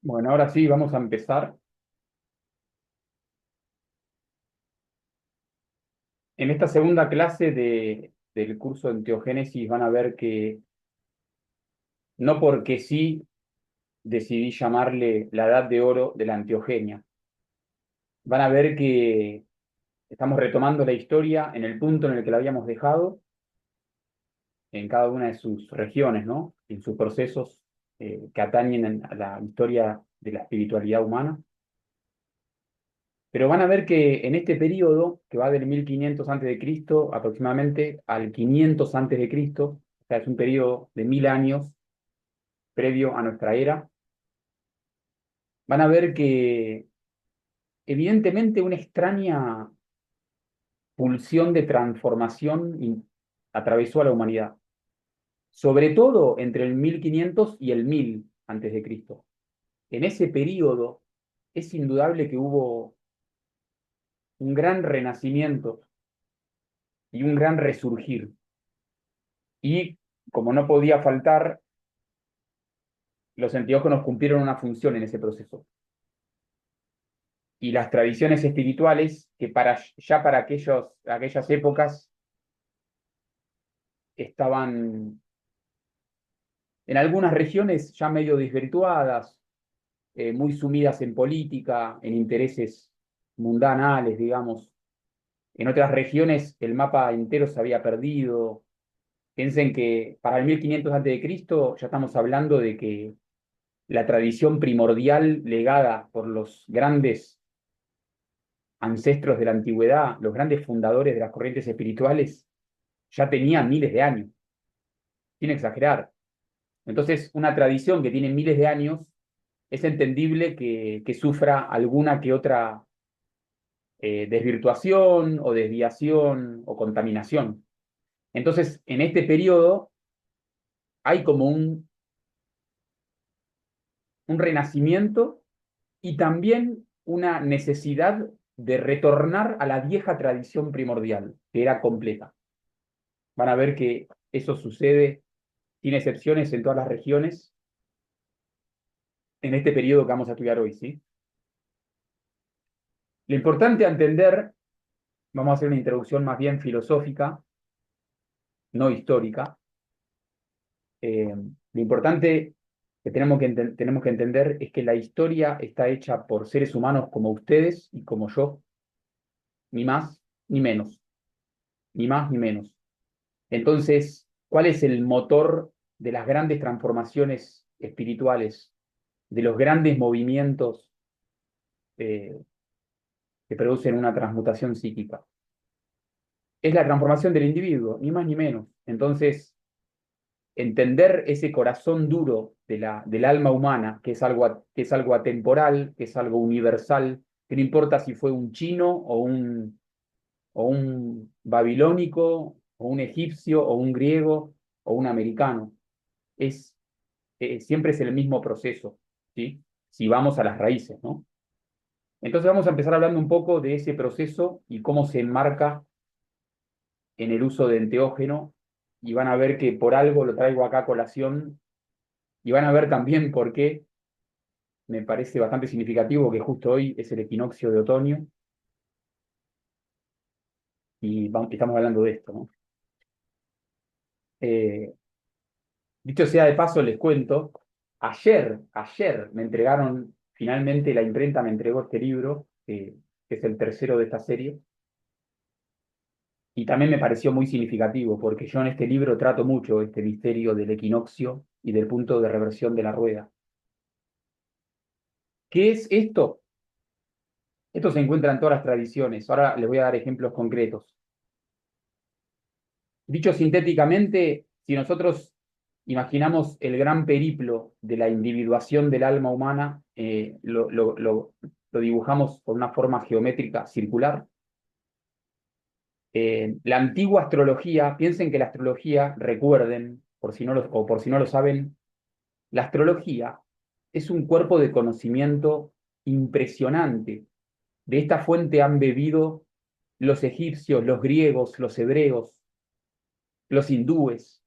Bueno, ahora sí, vamos a empezar. En esta segunda clase del curso de Enteogénesis van a ver que no porque sí decidí llamarle la edad de oro de la Anteogenia. Van a ver que estamos retomando la historia en el punto en el que la habíamos dejado, en cada una de sus regiones, ¿no? En sus procesos que atañen a la historia de la espiritualidad humana. Pero van a ver que en este periodo, que va del 1500 antes de Cristo aproximadamente al 500 antes de Cristo, o sea, es un periodo de 1000 años previo a nuestra era, van a ver que evidentemente una extraña pulsión de transformación atravesó a la humanidad, sobre todo entre el 1500 y el 1000 antes de Cristo. En ese periodo es indudable que hubo un gran renacimiento y un gran resurgir. Y como no podía faltar, los enteógenos cumplieron una función en ese proceso. Y las tradiciones espirituales, que ya para aquellas épocas estaban en algunas regiones ya medio desvirtuadas, muy sumidas en política, en intereses mundanales, digamos. En otras regiones el mapa entero se había perdido. Piensen que para el 1500 a.C. ya estamos hablando de que la tradición primordial legada por los grandes ancestros de la antigüedad, los grandes fundadores de las corrientes espirituales, ya tenían miles de años, sin exagerar. Entonces, una tradición que tiene miles de años, es entendible que sufra alguna que otra desvirtuación o desviación o contaminación. Entonces, en este periodo hay como un renacimiento y también una necesidad de retornar a la vieja tradición primordial, que era completa. Van a ver que eso sucede sin excepciones en todas las regiones en este periodo que vamos a estudiar hoy, ¿sí? Lo importante a entender, vamos a hacer una introducción más bien filosófica, no histórica. Lo importante que tenemos que entender es que la historia está hecha por seres humanos como ustedes y como yo, ni más ni menos, ni más ni menos. Entonces, ¿cuál es el motor de las grandes transformaciones espirituales, de los grandes movimientos eh, que producen una transmutación psíquica? Es la transformación del individuo, ni más ni menos. Entonces, entender ese corazón duro del alma humana, que es algo atemporal, que es algo universal, que no importa si fue un chino o un babilónico, o un egipcio, o un griego, o un americano. Es, siempre es el mismo proceso, ¿sí? Si vamos a las raíces, ¿no? Entonces vamos a empezar hablando un poco de ese proceso y cómo se enmarca en el uso de enteógeno, y van a ver que por algo lo traigo acá a colación, y van a ver también por qué me parece bastante significativo que justo hoy es el equinoccio de otoño y estamos hablando de esto, ¿no? Eh, Dicho sea de paso, les cuento, ayer me entregaron, finalmente la imprenta me entregó este libro, que es el tercero de esta serie, y también me pareció muy significativo, porque yo en este libro trato mucho este misterio del equinoccio y del punto de reversión de la rueda. ¿Qué es esto? Esto se encuentra en todas las tradiciones. Ahora les voy a dar ejemplos concretos. Dicho sintéticamente, si nosotros imaginamos el gran periplo de la individuación del alma humana, lo dibujamos con una forma geométrica circular. La antigua astrología, piensen que la astrología, recuerden, por si no lo saben, la astrología es un cuerpo de conocimiento impresionante. De esta fuente han bebido los egipcios, los griegos, los hebreos, los hindúes.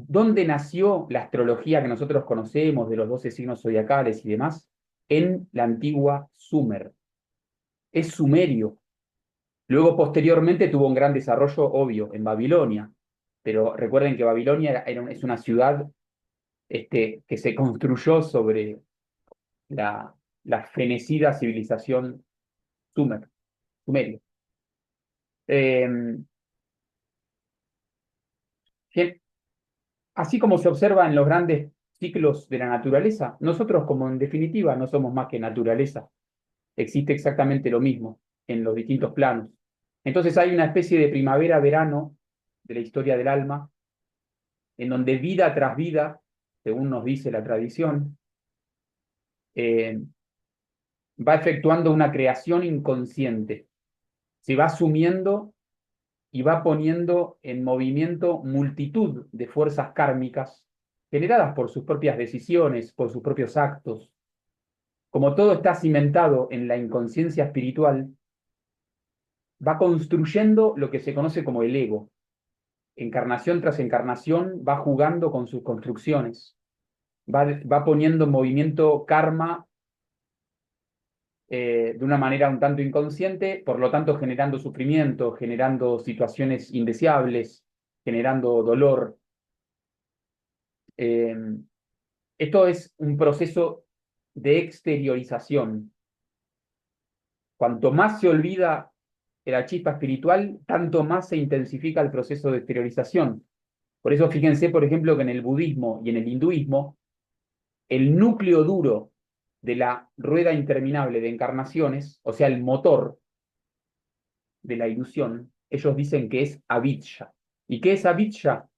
¿Dónde nació la astrología que nosotros conocemos de los 12 signos zodiacales y demás? En la antigua Sumer. Es sumerio. Luego, posteriormente, tuvo un gran desarrollo, obvio, en Babilonia. Pero recuerden que Babilonia es una ciudad que se construyó sobre la fenecida civilización sumerio. Eh, Así como se observa en los grandes ciclos de la naturaleza, nosotros como en definitiva no somos más que naturaleza. Existe exactamente lo mismo en los distintos planos. Entonces hay una especie de primavera-verano de la historia del alma, en donde vida tras vida, según nos dice la tradición, eh, va efectuando una creación inconsciente. Se va asumiendo y va poniendo en movimiento multitud de fuerzas kármicas generadas por sus propias decisiones, por sus propios actos. Como todo está cimentado en la inconsciencia espiritual, va construyendo lo que se conoce como el ego. Encarnación tras encarnación va jugando con sus construcciones, va poniendo en movimiento karma de una manera un tanto inconsciente, por lo tanto generando sufrimiento, generando situaciones indeseables, generando dolor. Eh, Esto es un proceso de exteriorización. Cuanto más se olvida de la chispa espiritual, tanto más se intensifica el proceso de exteriorización. Por eso fíjense, por ejemplo, que en el budismo y en el hinduismo, el núcleo duro de la rueda interminable de encarnaciones, o sea, el motor de la ilusión, ellos dicen que es avidya. ¿Y qué es avidya?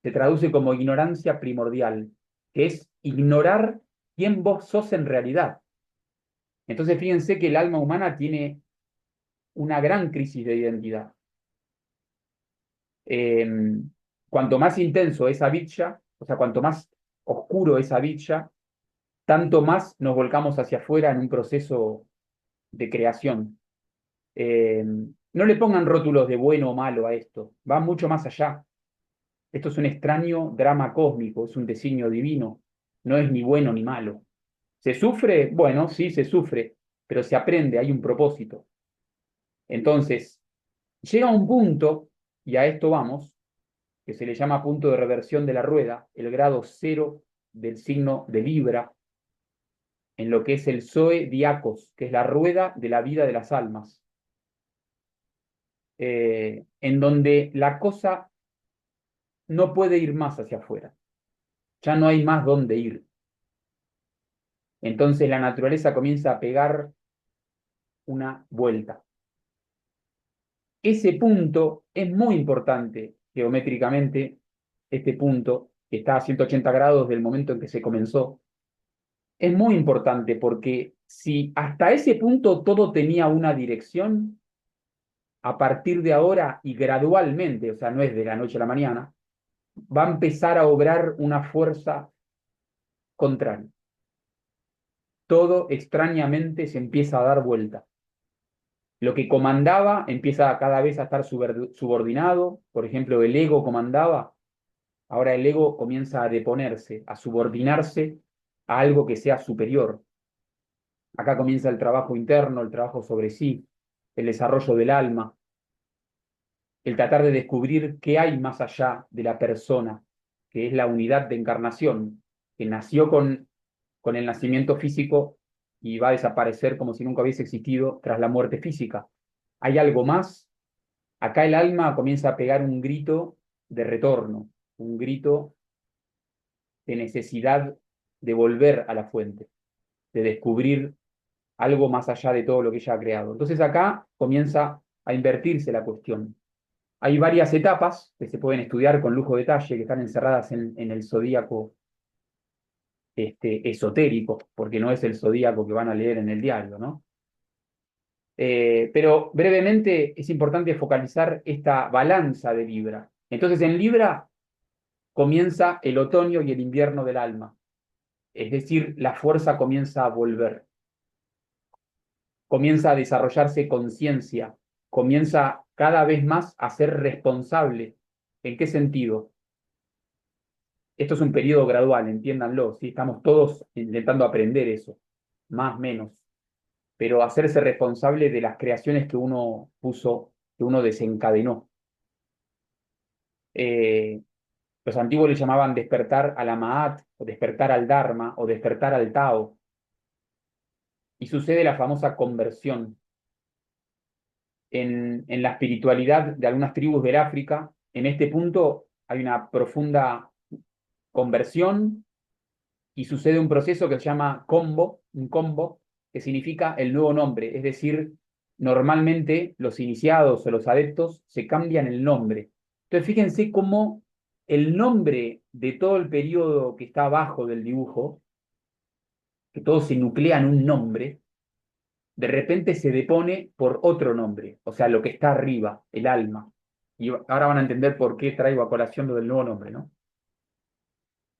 Se traduce como ignorancia primordial, que es ignorar quién vos sos en realidad. Entonces fíjense que el alma humana tiene una gran crisis de identidad. Eh, Cuanto más intenso es avidya, o sea, cuanto más oscuro es avidya, tanto más nos volcamos hacia afuera en un proceso de creación. No le pongan rótulos de bueno o malo a esto, va mucho más allá. Esto es un extraño drama cósmico, es un designio divino, no es ni bueno ni malo. ¿Se sufre? Bueno, sí, se sufre, pero se aprende, hay un propósito. Entonces, llega un punto, y a esto vamos, que se le llama punto de reversión de la rueda, el grado cero del signo de Libra, en lo que es el Zoe Diakos, que es la rueda de la vida de las almas, en donde la cosa no puede ir más hacia afuera, ya no hay más dónde ir. Entonces la naturaleza comienza a pegar una vuelta. Ese punto es muy importante geométricamente, este punto que está a 180 grados del momento en que se comenzó, es muy importante porque si hasta ese punto todo tenía una dirección, a partir de ahora y gradualmente, o sea, no es de la noche a la mañana, va a empezar a obrar una fuerza contraria. Todo extrañamente se empieza a dar vuelta. Lo que comandaba empieza cada vez a estar subordinado. Por ejemplo, el ego comandaba, ahora el ego comienza a deponerse, a subordinarse a algo que sea superior. Acá comienza el trabajo interno, el trabajo sobre sí, el desarrollo del alma, el tratar de descubrir qué hay más allá de la persona, que es la unidad de encarnación, que nació con el nacimiento físico y va a desaparecer como si nunca hubiese existido tras la muerte física. ¿Hay algo más? Acá el alma comienza a pegar un grito de retorno, un grito de necesidad de volver a la fuente, de descubrir algo más allá de todo lo que ella ha creado. Entonces acá comienza a invertirse la cuestión. Hay varias etapas que se pueden estudiar con lujo de detalle, que están encerradas en el zodíaco esotérico, porque no es el zodíaco que van a leer en el diario, ¿no? Pero brevemente es importante focalizar esta balanza de Libra. Entonces en Libra comienza el otoño y el invierno del alma, es decir, la fuerza comienza a volver, comienza a desarrollarse conciencia, comienza cada vez más a ser responsable. ¿En qué sentido? Esto es un periodo gradual, entiéndanlo, ¿sí? Estamos todos intentando aprender eso, más, menos, pero hacerse responsable de las creaciones que uno puso, que uno desencadenó. Eh, los antiguos le llamaban despertar a la Ma'at, o despertar al Dharma, o despertar al Tao, y sucede la famosa conversión. En la espiritualidad de algunas tribus del África, en este punto hay una profunda conversión y sucede un proceso que se llama combo, un combo, que significa el nuevo nombre. Es decir, normalmente los iniciados o los adeptos se cambian el nombre. Entonces, fíjense cómo el nombre de todo el periodo que está abajo del dibujo, que todo se nuclea en un nombre, de repente se depone por otro nombre, o sea, lo que está arriba, el alma. Y ahora van a entender por qué traigo a colación lo del nuevo nombre, ¿no?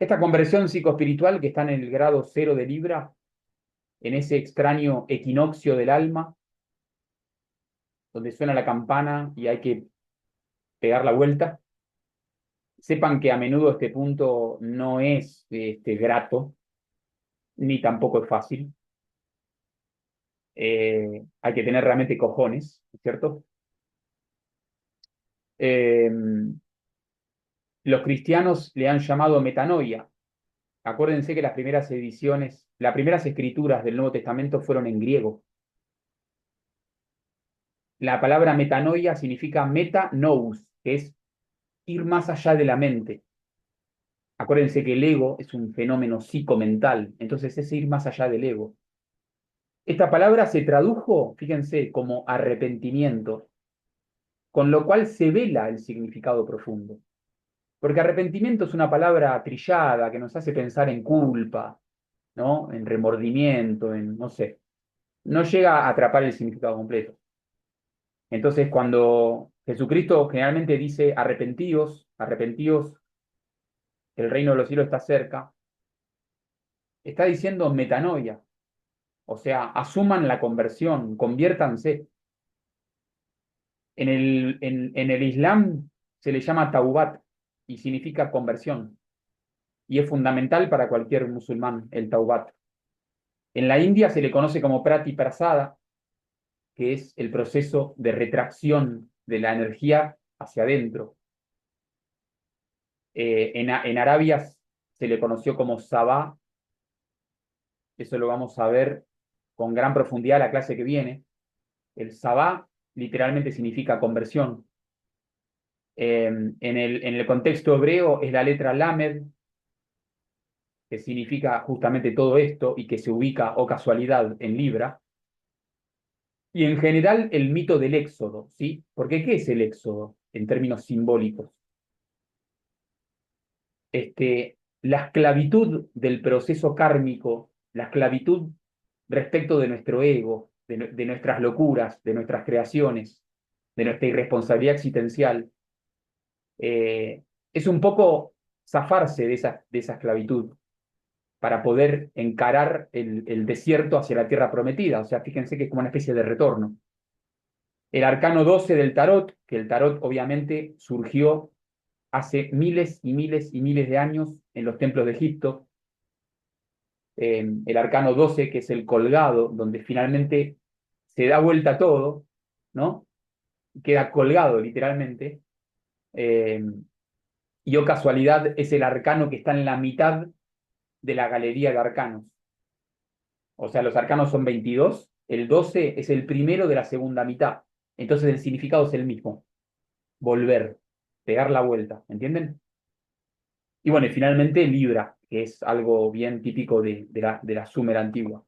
Esta conversión psicoespiritual que está en el grado cero de Libra, en ese extraño equinoccio del alma, donde suena la campana y hay que pegar la vuelta, sepan que a menudo este punto no es grato, ni tampoco es fácil. Hay que tener realmente cojones, ¿cierto? Eh, los cristianos le han llamado metanoia. Acuérdense que las primeras ediciones, las primeras escrituras del Nuevo Testamento fueron en griego. La palabra metanoia significa metanous, que es ir más allá de la mente. Acuérdense que el ego es un fenómeno psicomental, entonces es ir más allá del ego. Esta palabra se tradujo, fíjense, como arrepentimiento, con lo cual se vela el significado profundo. Porque arrepentimiento es una palabra trillada que nos hace pensar en culpa, ¿no? En remordimiento, en, no sé, no llega a atrapar el significado completo. Entonces, cuando Jesucristo generalmente dice arrepentíos, arrepentíos, el reino de los cielos está cerca, está diciendo metanoia, o sea, asuman la conversión, conviértanse. En el Islam se le llama taubat y significa conversión, y es fundamental para cualquier musulmán el taubat. En la India se le conoce como prati prasada, que es el proceso de retracción de la energía hacia adentro. En Arabia se le conoció como sabá, eso lo vamos a ver con gran profundidad la clase que viene. El sabá literalmente significa conversión. En el contexto hebreo es la letra lamed, que significa justamente todo esto y que se ubica, o casualidad, en Libra. Y en general el mito del éxodo, ¿sí? Porque ¿qué es el éxodo en términos simbólicos? La esclavitud del proceso kármico, la esclavitud respecto de nuestro ego, de nuestras locuras, de nuestras creaciones, de nuestra irresponsabilidad existencial, es un poco zafarse de esa esclavitud para poder encarar el desierto hacia la tierra prometida. O sea, fíjense que es como una especie de retorno. El arcano 12 del tarot, que el tarot obviamente surgió hace miles y miles y miles de años en los templos de Egipto. El arcano 12, que es el colgado, donde finalmente se da vuelta todo, ¿no? Queda colgado literalmente. Eh, y o casualidad es el arcano que está en la mitad de la galería de arcanos. O sea, los arcanos son 22, el 12 es el primero de la segunda mitad. Entonces el significado es el mismo, volver, pegar la vuelta, ¿entienden? Y bueno, y finalmente Libra, que es algo bien típico de la Sumer antigua.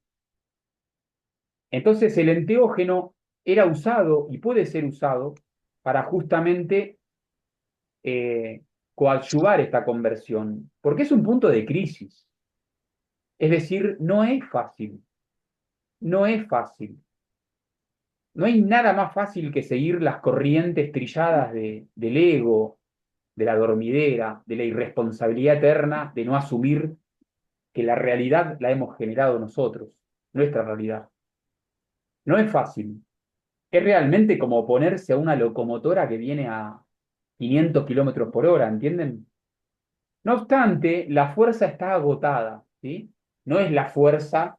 Entonces el enteógeno era usado y puede ser usado para justamente coadyuvar esta conversión, porque es un punto de crisis. Es decir, no es fácil, no es fácil. No hay nada más fácil que seguir las corrientes trilladas del ego, de la dormidera, de la irresponsabilidad eterna, de no asumir que la realidad la hemos generado nosotros, nuestra realidad. No es fácil. Es realmente como oponerse a una locomotora que viene a 500 kilómetros por hora, ¿entienden? No obstante, la fuerza está agotada, ¿sí? No es la fuerza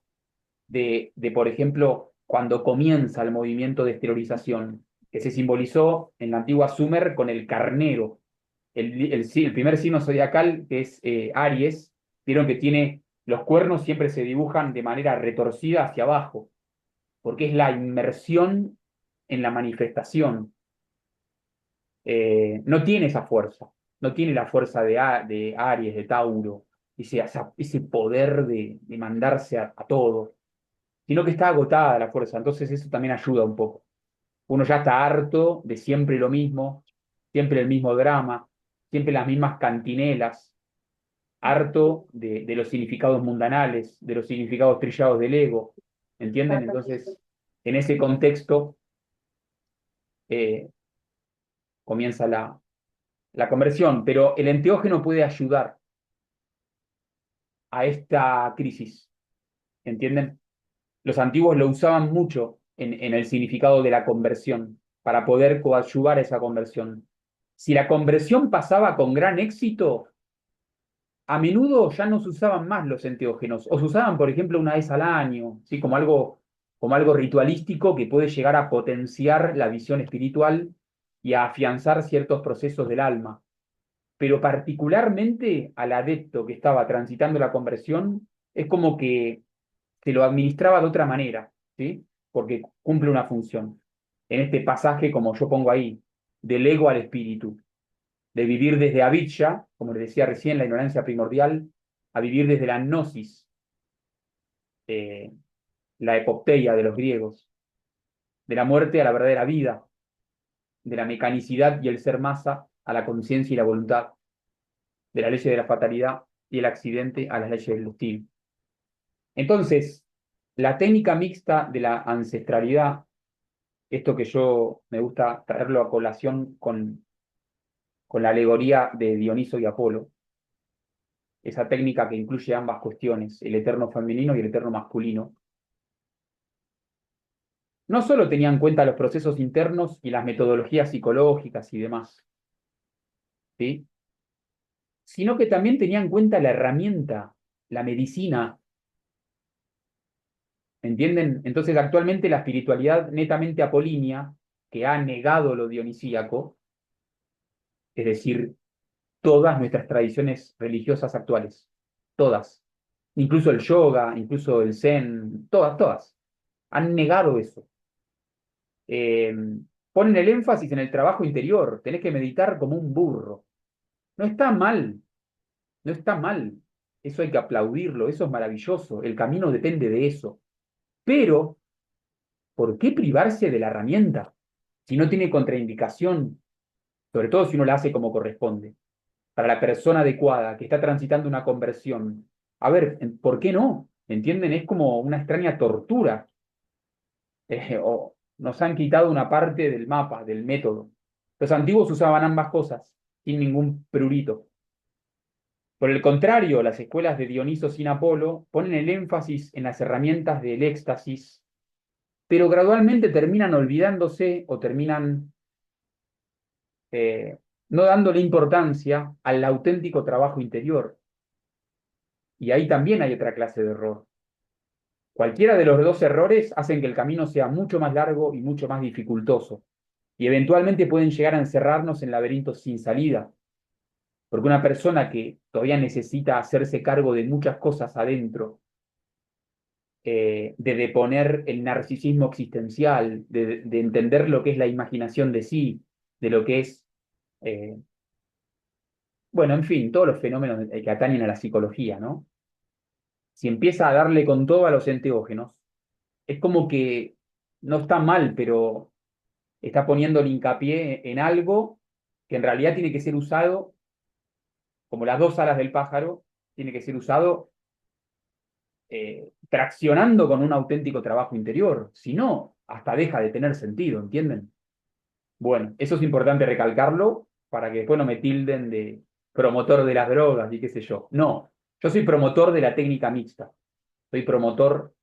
por ejemplo, cuando comienza el movimiento de exteriorización, que se simbolizó en la antigua Sumer con el carnero. El primer signo zodiacal, que es Aries, vieron que tiene los cuernos siempre se dibujan de manera retorcida hacia abajo, porque es la inmersión en la manifestación. No tiene esa fuerza, no tiene la fuerza de Aries, de Tauro, ese poder de mandarse a todo, sino que está agotada la fuerza, entonces eso también ayuda un poco. Uno ya está harto de siempre lo mismo, siempre el mismo drama, siempre las mismas cantinelas, harto de los significados mundanales, de los significados trillados del ego, ¿entienden? Entonces, en ese contexto eh, comienza la conversión, pero el enteógeno puede ayudar a esta crisis, ¿entienden? Los antiguos lo usaban mucho en el significado de la conversión, para poder coadyuvar esa conversión. Si la conversión pasaba con gran éxito, a menudo ya no se usaban más los enteógenos, o se usaban, por ejemplo, una vez al año, ¿sí? Como algo ritualístico que puede llegar a potenciar la visión espiritual y a afianzar ciertos procesos del alma. Pero particularmente al adepto que estaba transitando la conversión, es como que se lo administraba de otra manera, ¿sí? Porque cumple una función. En este pasaje, como yo pongo ahí, del ego al espíritu, de vivir desde avijja, como les decía recién, la ignorancia primordial, a vivir desde la gnosis, eh, la epopeia de los griegos, de la muerte a la verdadera vida, de la mecanicidad y el ser masa a la conciencia y la voluntad, de la ley de la fatalidad y el accidente a las leyes del destino. Entonces, la técnica mixta de la ancestralidad, esto que yo me gusta traerlo a colación con la alegoría de Dioniso y Apolo, esa técnica que incluye ambas cuestiones, el eterno femenino y el eterno masculino, no solo tenía en cuenta los procesos internos y las metodologías psicológicas y demás, ¿sí? Sino que también tenía en cuenta la herramienta, la medicina, ¿entienden? Entonces, actualmente la espiritualidad netamente apolínea, que ha negado lo dionisíaco, es decir, todas nuestras tradiciones religiosas actuales, todas, incluso el yoga, incluso el zen, todas, han negado eso. Eh, Ponen el énfasis en el trabajo interior, tenés que meditar como un burro. No está mal, no está mal, eso hay que aplaudirlo, eso es maravilloso, el camino depende de eso. Pero, ¿por qué privarse de la herramienta si no tiene contraindicación? Sobre todo si uno la hace como corresponde. Para la persona adecuada que está transitando una conversión. A ver, ¿por qué no? ¿Entienden? Es como una extraña tortura. O nos han quitado una parte del mapa, del método. Los antiguos usaban ambas cosas, sin ningún prurito. Por el contrario, las escuelas de Dioniso sin Apolo ponen el énfasis en las herramientas del éxtasis, pero gradualmente terminan olvidándose o terminan eh, no dándole importancia al auténtico trabajo interior. Y ahí también hay otra clase de error. Cualquiera de los dos errores hacen que el camino sea mucho más largo y mucho más dificultoso, y eventualmente pueden llegar a encerrarnos en laberintos sin salida, porque una persona que todavía necesita hacerse cargo de muchas cosas adentro, de deponer el narcisismo existencial, de entender lo que es la imaginación de sí, de lo que es, eh, bueno, en fin, todos los fenómenos que atañen a la psicología, ¿no? Si empieza a darle con todo a los enteógenos, es como que no está mal, pero está poniendo el hincapié en algo que en realidad tiene que ser usado, como las dos alas del pájaro, tiene que ser usado traccionando con un auténtico trabajo interior. Si no, hasta deja de tener sentido, ¿entienden? Bueno, eso es importante recalcarlo para que después no me tilden de promotor de las drogas y qué sé yo. No, yo soy promotor de la técnica mixta, soy promotor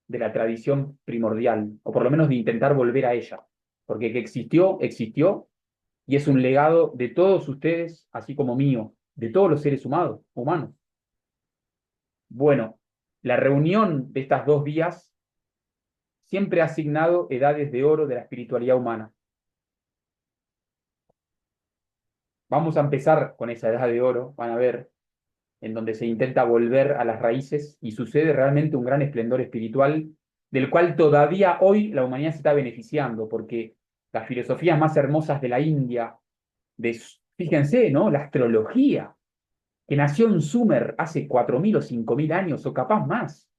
de la tradición primordial, o por lo menos de intentar volver a ella, porque que existió, existió, y es un legado de todos ustedes, así como mío. de todos los seres humanos. Bueno, la reunión de estas dos vías siempre ha asignado edades de oro de la espiritualidad humana. Vamos a empezar con esa edad de oro, van a ver, en donde se intenta volver a las raíces y sucede realmente un gran esplendor espiritual del cual todavía hoy la humanidad se está beneficiando, porque las filosofías más hermosas de la India, fíjense, ¿no? La astrología, que nació en Sumer hace 4.000 o 5.000 años, o capaz más.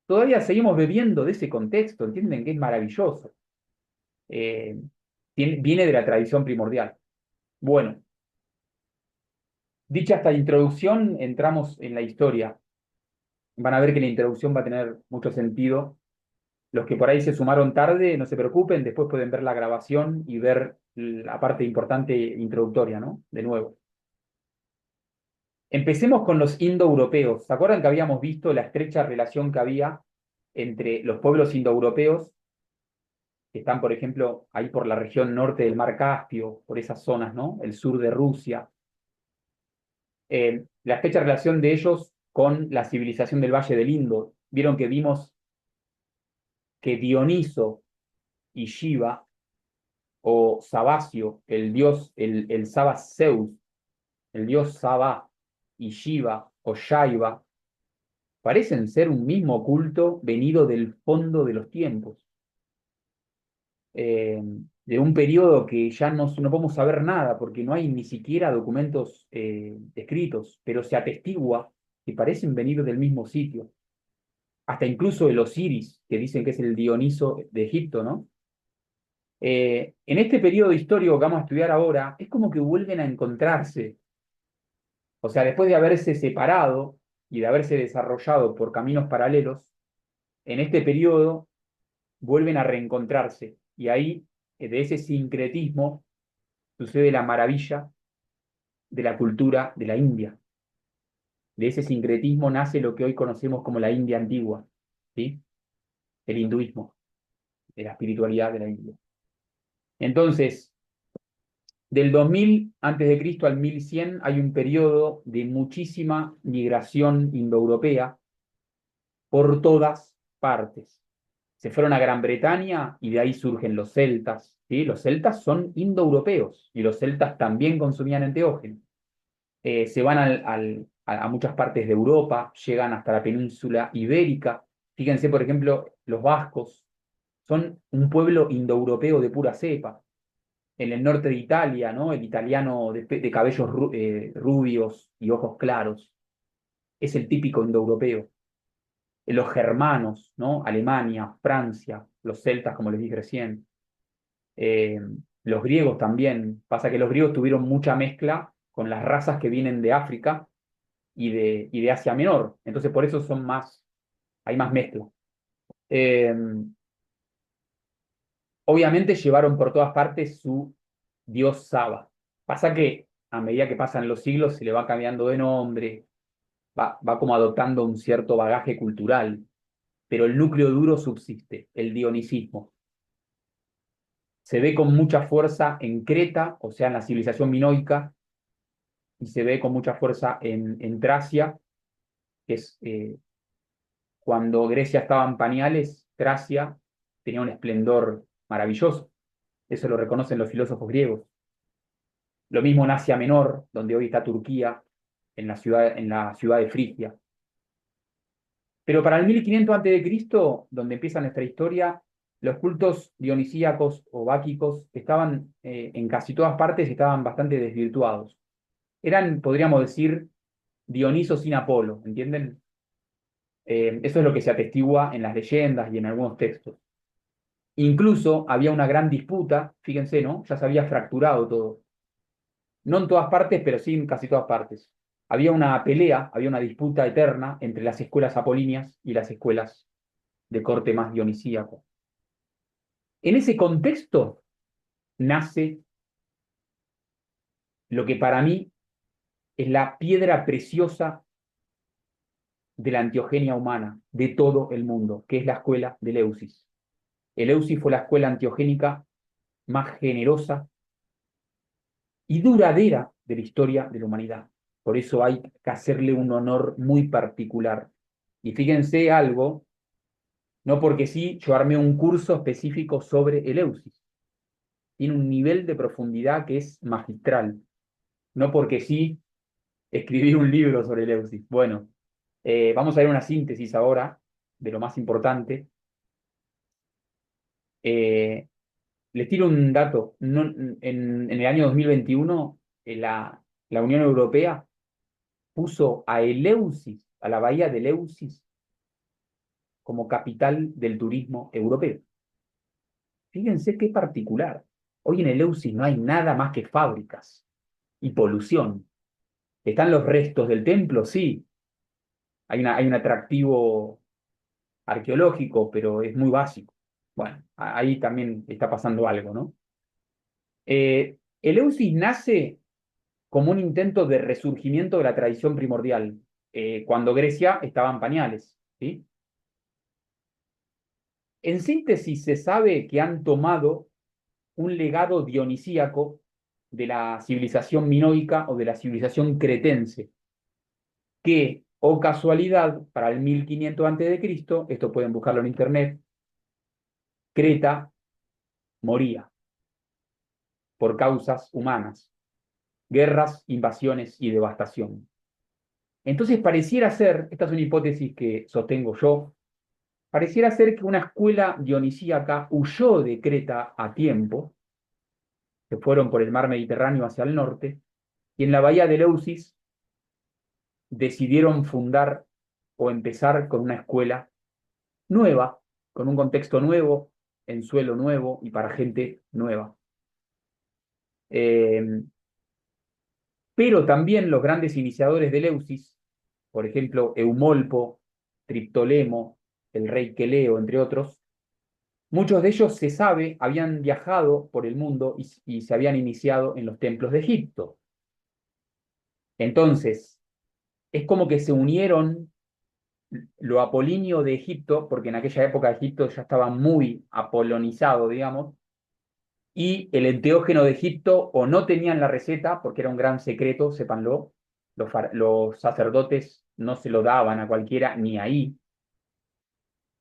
Todavía seguimos bebiendo de ese contexto, entienden que es maravilloso. Eh, Viene de la tradición primordial. Bueno, dicha esta introducción, entramos en la historia. Van a ver que la introducción va a tener mucho sentido. Los que por ahí se sumaron tarde, no se preocupen, después pueden ver la grabación y ver la parte importante introductoria, ¿no? De nuevo. Empecemos con los indoeuropeos. ¿Se acuerdan que habíamos visto la estrecha relación que había entre los pueblos indoeuropeos, que están, por ejemplo, ahí por la región norte del Mar Caspio, por esas zonas, ¿no? El sur de Rusia. La estrecha relación de ellos con la civilización del Valle del Indo. Vieron que vimos que Dioniso y Shiva, o Sabasio, el dios, el Sabas Zeus, el dios Saba, y Shiva o Shaiva, parecen ser un mismo culto venido del fondo de los tiempos, de un periodo que ya no podemos saber nada, porque no hay ni siquiera documentos escritos, pero se atestigua que parecen venir del mismo sitio. Hasta incluso el Osiris, que dicen que es el Dioniso de Egipto, ¿no? En este periodo histórico que vamos a estudiar ahora, es como que vuelven a encontrarse. O sea, después de haberse separado y de haberse desarrollado por caminos paralelos, en este periodo vuelven a reencontrarse. Y ahí, de ese sincretismo, sucede la maravilla de la cultura de la India. De ese sincretismo nace lo que hoy conocemos como la India antigua, ¿sí? El hinduismo, de la espiritualidad de la India. Entonces, del 2000 antes de Cristo al 1100 hay un periodo de muchísima migración indoeuropea por todas partes. Se fueron a Gran Bretaña y de ahí surgen los celtas, ¿sí? Los celtas son indoeuropeos y los celtas también consumían enteógeno. Se van a muchas partes de Europa, llegan hasta la península ibérica. Fíjense, por ejemplo, los vascos son un pueblo indoeuropeo de pura cepa. En el norte de Italia, ¿no? El italiano de cabellos rubios y ojos claros, es el típico indoeuropeo. Los germanos, ¿no? Alemania, Francia, los celtas, como les dije recién. Eh, los griegos también. Pasa que los griegos tuvieron mucha mezcla con las razas que vienen de África y de Asia Menor. Entonces, por eso hay más mezcla. Eh, Obviamente llevaron por todas partes su dios Saba. Pasa que a medida que pasan los siglos se le va cambiando de nombre, va como adoptando un cierto bagaje cultural, pero el núcleo duro subsiste, el dionisismo. Se ve con mucha fuerza en Creta, o sea, en la civilización minoica, y se ve con mucha fuerza en Tracia, que es cuando Grecia estaba en pañales, Tracia tenía un esplendor maravilloso. Eso lo reconocen los filósofos griegos. Lo mismo en Asia Menor, donde hoy está Turquía, en la ciudad de Frigia. Pero para el 1500 a.C., donde empieza nuestra historia, los cultos dionisíacos o báquicos estaban en casi todas partes, estaban bastante desvirtuados. Eran, podríamos decir, Dioniso sin Apolo, ¿entienden? Eso es lo que se atestigua en las leyendas y en algunos textos. Incluso había una gran disputa, fíjense, ¿no? Ya se había fracturado todo. No en todas partes, pero sí en casi todas partes. Había una pelea, había una disputa eterna entre las escuelas apolíneas y las escuelas de corte más dionisíaco. En ese contexto nace lo que para mí es la piedra preciosa de la antiogenia humana de todo el mundo, que es la escuela de Eleusis. Eleusis fue la escuela antiogénica más generosa y duradera de la historia de la humanidad. Por eso hay que hacerle un honor muy particular. Y fíjense algo, no porque sí, yo armé un curso específico sobre Eleusis. Tiene un nivel de profundidad que es magistral. No porque sí, escribí un libro sobre Eleusis. Bueno, vamos a ver una síntesis ahora de lo más importante. Eh, Les tiro un dato. En el año 2021, la Unión Europea puso a Eleusis, a la bahía de Eleusis, como capital del turismo europeo. Fíjense qué particular. Hoy en Eleusis no hay nada más que fábricas y polución. ¿Están los restos del templo? Sí. Hay un atractivo arqueológico, pero es muy básico. Bueno, ahí también está pasando algo, ¿no? Eleusis nace como un intento de resurgimiento de la tradición primordial, cuando Grecia estaba en pañales, ¿sí? En síntesis, se sabe que han tomado un legado dionisíaco de la civilización minoica o de la civilización cretense, que, o casualidad, para el 1500 a.C., esto pueden buscarlo en internet, Creta moría por causas humanas, guerras, invasiones y devastación. Entonces pareciera ser, esta es una hipótesis que sostengo yo, pareciera ser que una escuela dionisíaca huyó de Creta a tiempo, que fueron por el mar Mediterráneo hacia el norte, y en la bahía de Eleusis decidieron fundar o empezar con una escuela nueva, con un contexto nuevo, en suelo nuevo y para gente nueva. Eh, pero también los grandes iniciadores de Eleusis, por ejemplo, Eumolpo, Triptolemo, el rey Queleo, entre otros, muchos de ellos, se sabe, habían viajado por el mundo y se habían iniciado en los templos de Egipto. Entonces, es como que se unieron lo apolíneo de Egipto, porque en aquella época Egipto ya estaba muy apolonizado, digamos, y el enteógeno de Egipto, o no tenían la receta, porque era un gran secreto, sépanlo, los sacerdotes no se lo daban a cualquiera, ni ahí,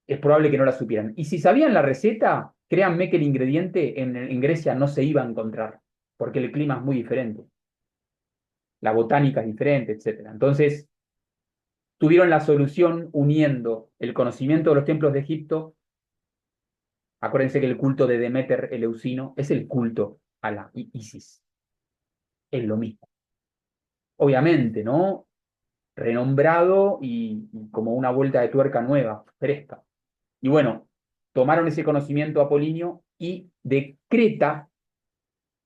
es probable que no la supieran. Y si sabían la receta, créanme que el ingrediente en Grecia no se iba a encontrar, porque el clima es muy diferente, la botánica es diferente, etcétera. Entonces, tuvieron la solución uniendo el conocimiento de los templos de Egipto. Acuérdense que el culto de Deméter Eleusino es el culto a la Isis, es lo mismo. Obviamente, ¿no? Renombrado y como una vuelta de tuerca nueva, fresca. Y bueno, tomaron ese conocimiento apolíneo y de Creta,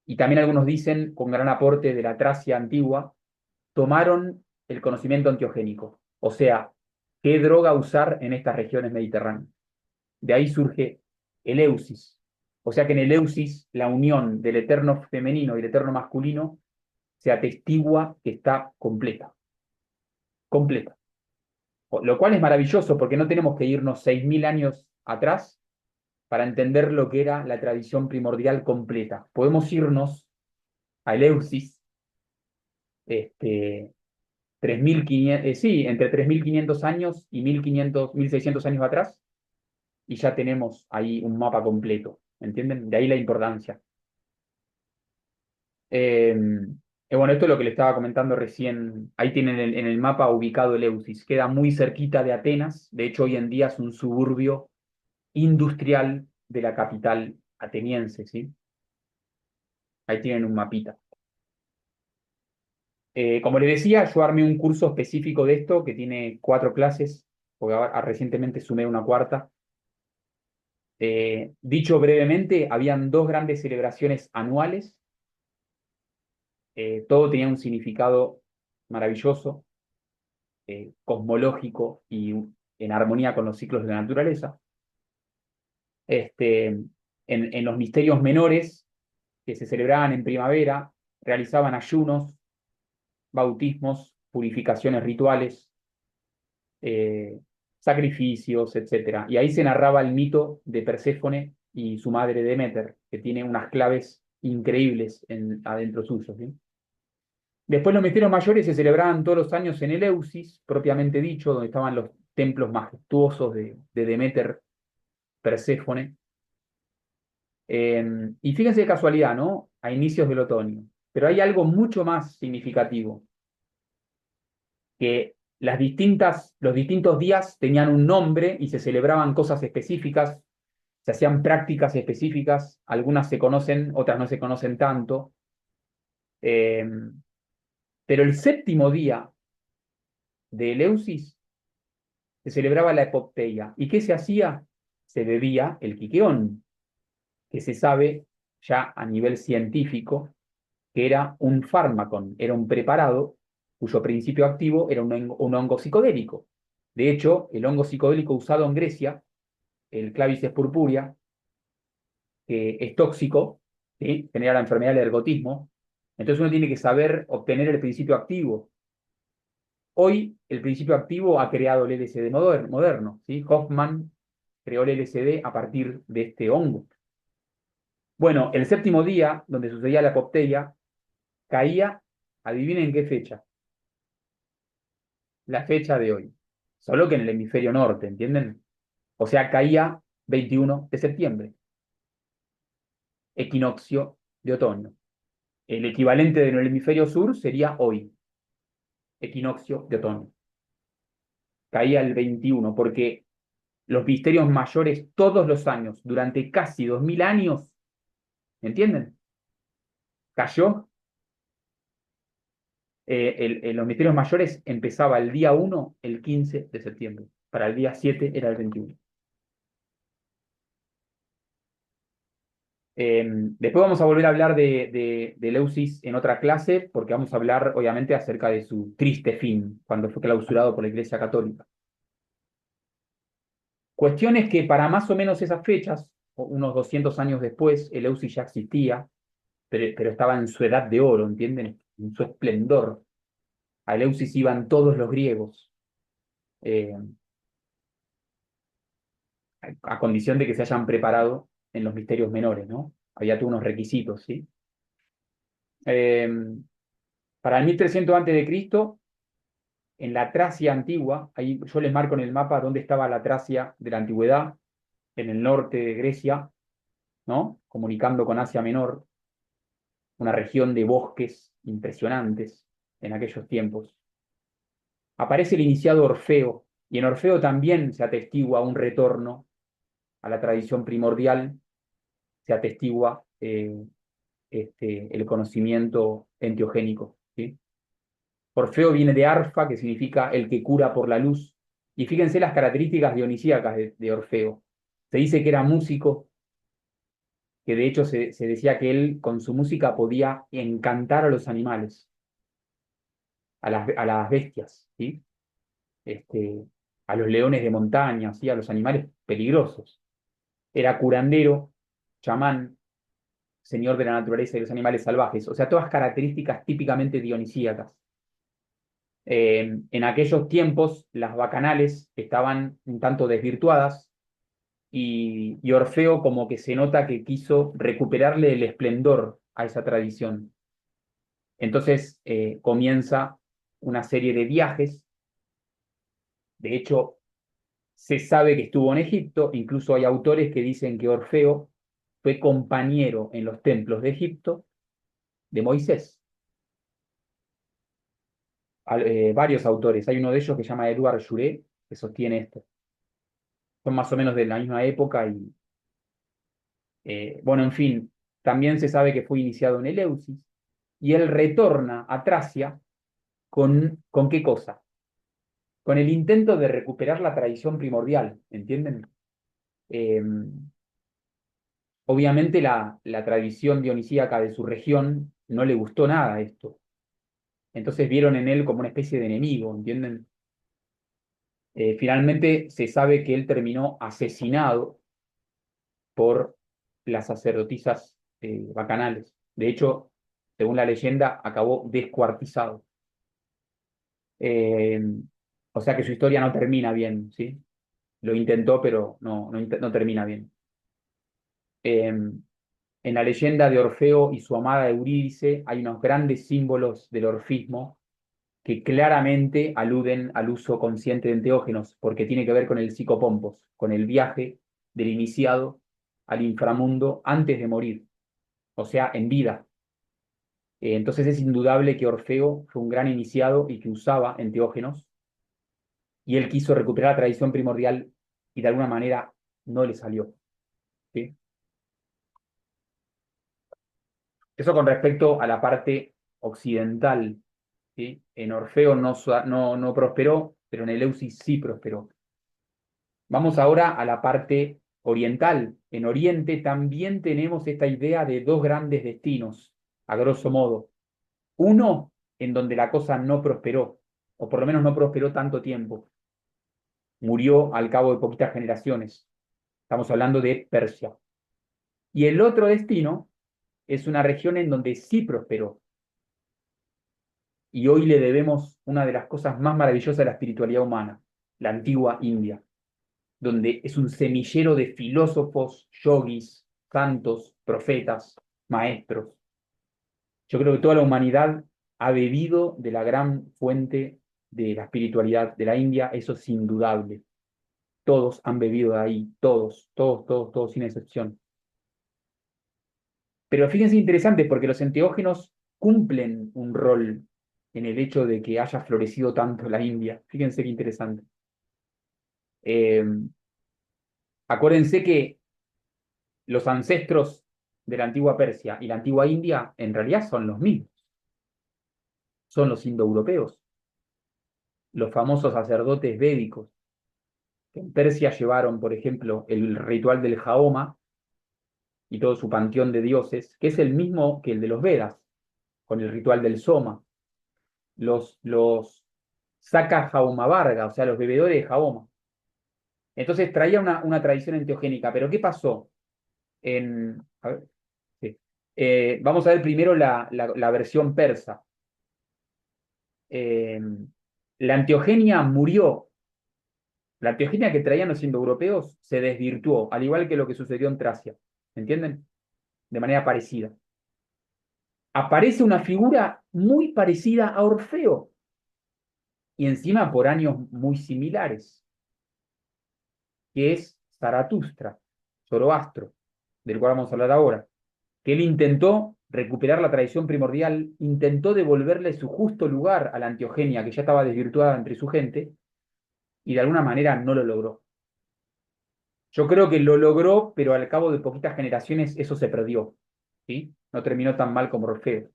y también algunos dicen con gran aporte de la Tracia antigua, tomaron el conocimiento antiogénico, o sea, qué droga usar en estas regiones mediterráneas. De ahí surge el Eusis. O sea que en el Eusis la unión del eterno femenino y el eterno masculino se atestigua que está completa, completa. Lo cual es maravilloso porque no tenemos que irnos 6.000 años atrás para entender lo que era la tradición primordial completa. Podemos irnos a Eleusis, 3.500, sí, entre 3.500 años y 1.500, 1.600 años atrás, y ya tenemos ahí un mapa completo, ¿entienden? De ahí la importancia. Eh, bueno, esto es lo que le estaba comentando recién. Ahí tienen en el mapa ubicado Eleusis. Queda muy cerquita de Atenas. De hecho, hoy en día es un suburbio industrial de la capital ateniense, ¿sí? Ahí tienen un mapita. Como les decía, yo armé un curso específico de esto que tiene 4 clases, porque ahora recientemente sumé una cuarta. Dicho brevemente, habían 2 grandes celebraciones anuales. Todo tenía un significado maravilloso, cosmológico y en armonía con los ciclos de la naturaleza. En los misterios menores, que se celebraban en primavera, realizaban ayunos, bautismos, purificaciones rituales, eh, sacrificios, etcétera. Y ahí se narraba el mito de Perséfone y su madre Deméter, que tiene unas claves increíbles adentro suyo, ¿sí? Después los misterios mayores se celebraban todos los años en Eleusis, propiamente dicho, donde estaban los templos majestuosos de Deméter, Perséfone. Y fíjense de casualidad, ¿no? A inicios del otoño. Pero hay algo mucho más significativo, que los distintos días tenían un nombre y se celebraban cosas específicas, se hacían prácticas específicas, algunas se conocen, otras no se conocen tanto. Eh, pero el séptimo día de Eleusis se celebraba la Epopteia. ¿Y qué se hacía? Se bebía el quiqueón, que se sabe ya a nivel científico que era un fármaco, era un preparado cuyo principio activo era un hongo psicodélico. De hecho, el hongo psicodélico usado en Grecia, el Clavices purpurea, que es tóxico, ¿sí? Genera la enfermedad del ergotismo. Entonces uno tiene que saber obtener el principio activo. Hoy el principio activo ha creado el LSD moderno, ¿sí? Hoffman creó el LSD a partir de este hongo. Bueno, el séptimo día, donde sucedía la apopteia, caía, adivinen qué fecha, la fecha de hoy, solo que en el hemisferio norte, ¿entienden? O sea, caía 21 de septiembre, equinoccio de otoño. El equivalente en el hemisferio sur sería hoy, equinoccio de otoño. Caía el 21, porque los misterios mayores todos los años, durante casi 2000 años, ¿entienden? Cayó, los misterios mayores empezaba el día 1, el 15 de septiembre. Para el día 7 era el 21. Después vamos a volver a hablar de Eleusis en otra clase, porque vamos a hablar, obviamente, acerca de su triste fin, cuando fue clausurado por la Iglesia Católica. Cuestión es que para más o menos esas fechas, unos 200 años después, Eleusis ya existía, pero estaba en su edad de oro, ¿entienden? En su esplendor. A Eleusis iban todos los griegos, eh, a condición de que se hayan preparado en los misterios menores, ¿no? Había todos unos requisitos, ¿sí? Eh, para el 1300 antes de Cristo, en la Tracia antigua, ahí yo les marco en el mapa dónde estaba la Tracia de la antigüedad, en el norte de Grecia, ¿no? Comunicando con Asia Menor, una región de bosques impresionantes en aquellos tiempos. Aparece el iniciado Orfeo, y en Orfeo también se atestigua un retorno a la tradición primordial, se atestigua el conocimiento enteogénico, ¿sí? Orfeo viene de Arfa, que significa el que cura por la luz. Y fíjense las características dionisíacas de Orfeo. Se dice que era músico, que de hecho se decía que él con su música podía encantar a los animales, a las bestias, ¿sí? Este, a los leones de montaña, ¿sí? A los animales peligrosos. Era curandero, chamán, señor de la naturaleza y los animales salvajes. O sea, todas características típicamente dionisíacas. En aquellos tiempos las bacanales estaban un tanto desvirtuadas y Orfeo como que se nota que quiso recuperarle el esplendor a esa tradición. Entonces comienza una serie de viajes. De hecho, se sabe que estuvo en Egipto, incluso hay autores que dicen que Orfeo fue compañero en los templos de Egipto de Moisés. Varios autores, hay uno de ellos que se llama Edouard Juré, que sostiene esto. Son más o menos de la misma época y, bueno, en fin, también se sabe que fue iniciado en Eleusis y él retorna a Tracia ¿con qué cosa? Con el intento de recuperar la tradición primordial, ¿entienden? Eh, obviamente la tradición dionisíaca de su región no le gustó nada esto. Entonces vieron en él como una especie de enemigo, ¿entienden? Finalmente se sabe que él terminó asesinado por las sacerdotisas bacanales. De hecho, según la leyenda, acabó descuartizado. Eh, o sea que su historia no termina bien, ¿sí? Lo intentó, pero no termina bien. Eh, En la leyenda de Orfeo y su amada Eurídice hay unos grandes símbolos del orfismo que claramente aluden al uso consciente de enteógenos, porque tiene que ver con el psicopompos, con el viaje del iniciado al inframundo antes de morir, o sea, en vida. Entonces es indudable que Orfeo fue un gran iniciado y que usaba enteógenos, y él quiso recuperar la tradición primordial y de alguna manera no le salió. ¿Sí? Eso con respecto a la parte occidental. ¿Sí? En Orfeo no prosperó, pero en Eleusis sí prosperó. Vamos ahora a la parte oriental. En Oriente también tenemos esta idea de dos grandes destinos, a grosso modo. Uno en donde la cosa no prosperó, o por lo menos no prosperó tanto tiempo. Murió al cabo de poquitas generaciones. Estamos hablando de Persia. Y el otro destino es una región en donde sí prosperó. Y hoy le debemos una de las cosas más maravillosas de la espiritualidad humana, la antigua India, donde es un semillero de filósofos, yogis, santos, profetas, maestros. Yo creo que toda la humanidad ha bebido de la gran fuente de la espiritualidad de la India, eso es indudable. Todos han bebido de ahí, todos, todos, todos, todos, sin excepción. Pero fíjense interesante porque los enteógenos cumplen un rol en el hecho de que haya florecido tanto la India. Fíjense qué interesante. Eh, Acuérdense que los ancestros de la antigua Persia y la antigua India en realidad son los mismos, son los indoeuropeos, los famosos sacerdotes védicos, que en Persia llevaron, por ejemplo, el ritual del Jaoma y todo su panteón de dioses, que es el mismo que el de los Vedas, con el ritual del Soma, los Saka Jaoma Varga, o sea, los bebedores de Jaoma. Entonces traía una tradición enteogénica, pero ¿qué pasó? A ver, sí. Vamos a ver primero la versión persa. Eh, la anteogenia murió. La anteogenia que traían los indoeuropeos se desvirtuó, al igual que lo que sucedió en Tracia. ¿Entienden? De manera parecida. Aparece una figura muy parecida a Orfeo y encima por años muy similares, que es Zaratustra, Zoroastro, del cual vamos a hablar ahora, que él intentó recuperar la tradición primordial, intentó devolverle su justo lugar a la anteogenia que ya estaba desvirtuada entre su gente, y de alguna manera no lo logró. Yo creo que lo logró, pero al cabo de poquitas generaciones eso se perdió, ¿sí? No terminó tan mal como Orfeo.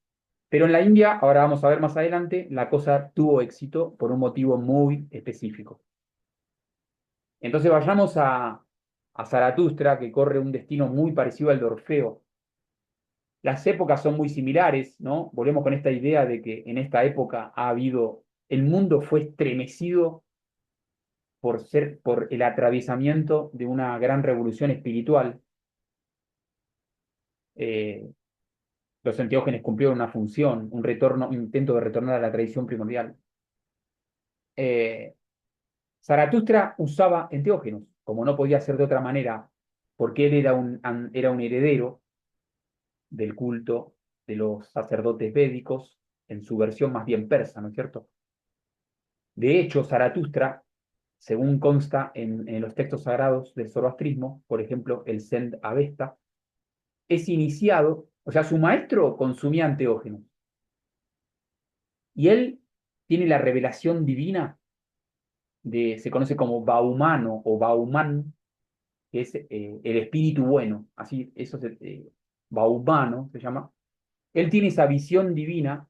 Pero en la India, ahora vamos a ver más adelante, la cosa tuvo éxito por un motivo muy específico. Entonces vayamos a Zaratustra, que corre un destino muy parecido al de Orfeo. Las épocas son muy similares, ¿no? Volvemos con esta idea de que en esta época el mundo fue estremecido por el atravesamiento de una gran revolución espiritual. Eh, los enteógenes cumplieron una función, un intento de retornar a la tradición primordial. Eh, Zaratustra usaba enteógenos, como no podía ser de otra manera, porque él era un heredero del culto de los sacerdotes védicos, en su versión más bien persa, ¿no es cierto? De hecho, Zaratustra, según consta en los textos sagrados del zoroastrismo, por ejemplo, el Zend Avesta, es iniciado, o sea, su maestro consumía enteógenos, y él tiene la revelación divina se conoce como Baumano o Bauman, que es el espíritu bueno, así, Baumano se llama. Él tiene esa visión divina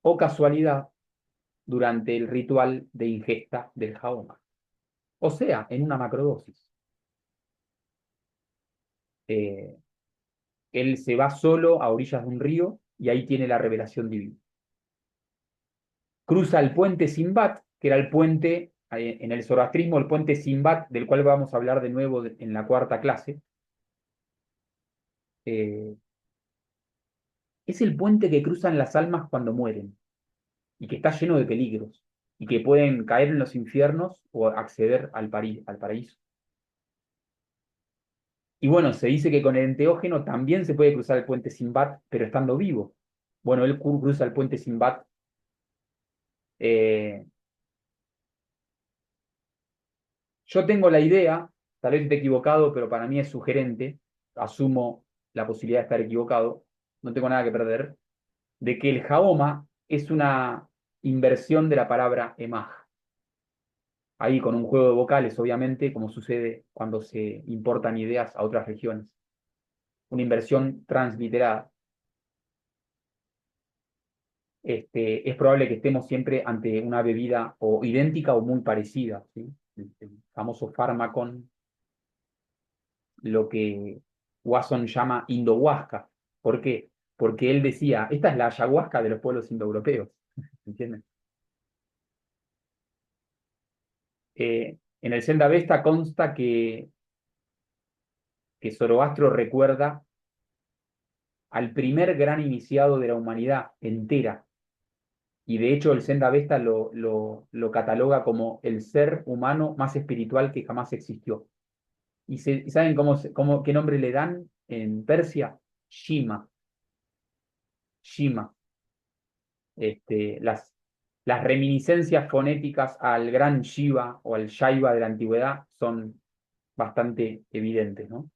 o casualidad durante el ritual de ingesta del jaoma, o sea, en una macrodosis. Eh, Él se va solo a orillas de un río y ahí tiene la revelación divina. Cruza el puente Simbat, que era el puente, en el zoroastrismo, el puente Simbat, del cual vamos a hablar de nuevo en la cuarta clase. Eh, es el puente que cruzan las almas cuando mueren y que está lleno de peligros y que pueden caer en los infiernos o acceder al paraíso. Y bueno, se dice que con el enteógeno también se puede cruzar el puente Simbat, pero estando vivo. Bueno, él cruza el puente Simbat. eh, yo tengo la idea, tal vez esté equivocado, pero para mí es sugerente, asumo la posibilidad de estar equivocado, no tengo nada que perder, de que el Jahoma es una inversión de la palabra emaj. Ahí con un juego de vocales, obviamente, como sucede cuando se importan ideas a otras regiones. Una inversión transliterada. Es probable que estemos siempre ante una bebida o idéntica o muy parecida, ¿sí? El famoso fármacon, lo que Wasson llama indohuasca. ¿Por qué? Porque él decía, esta es la ayahuasca de los pueblos indoeuropeos, ¿entienden? En el Senda Avesta consta que Zoroastro recuerda al primer gran iniciado de la humanidad entera, y de hecho el Senda Avesta lo cataloga como el ser humano más espiritual que jamás existió. ¿Y saben qué nombre le dan en Persia? Shima. Shima. Las reminiscencias fonéticas al gran Shiva o al Shaiva de la antigüedad son bastante evidentes, ¿no?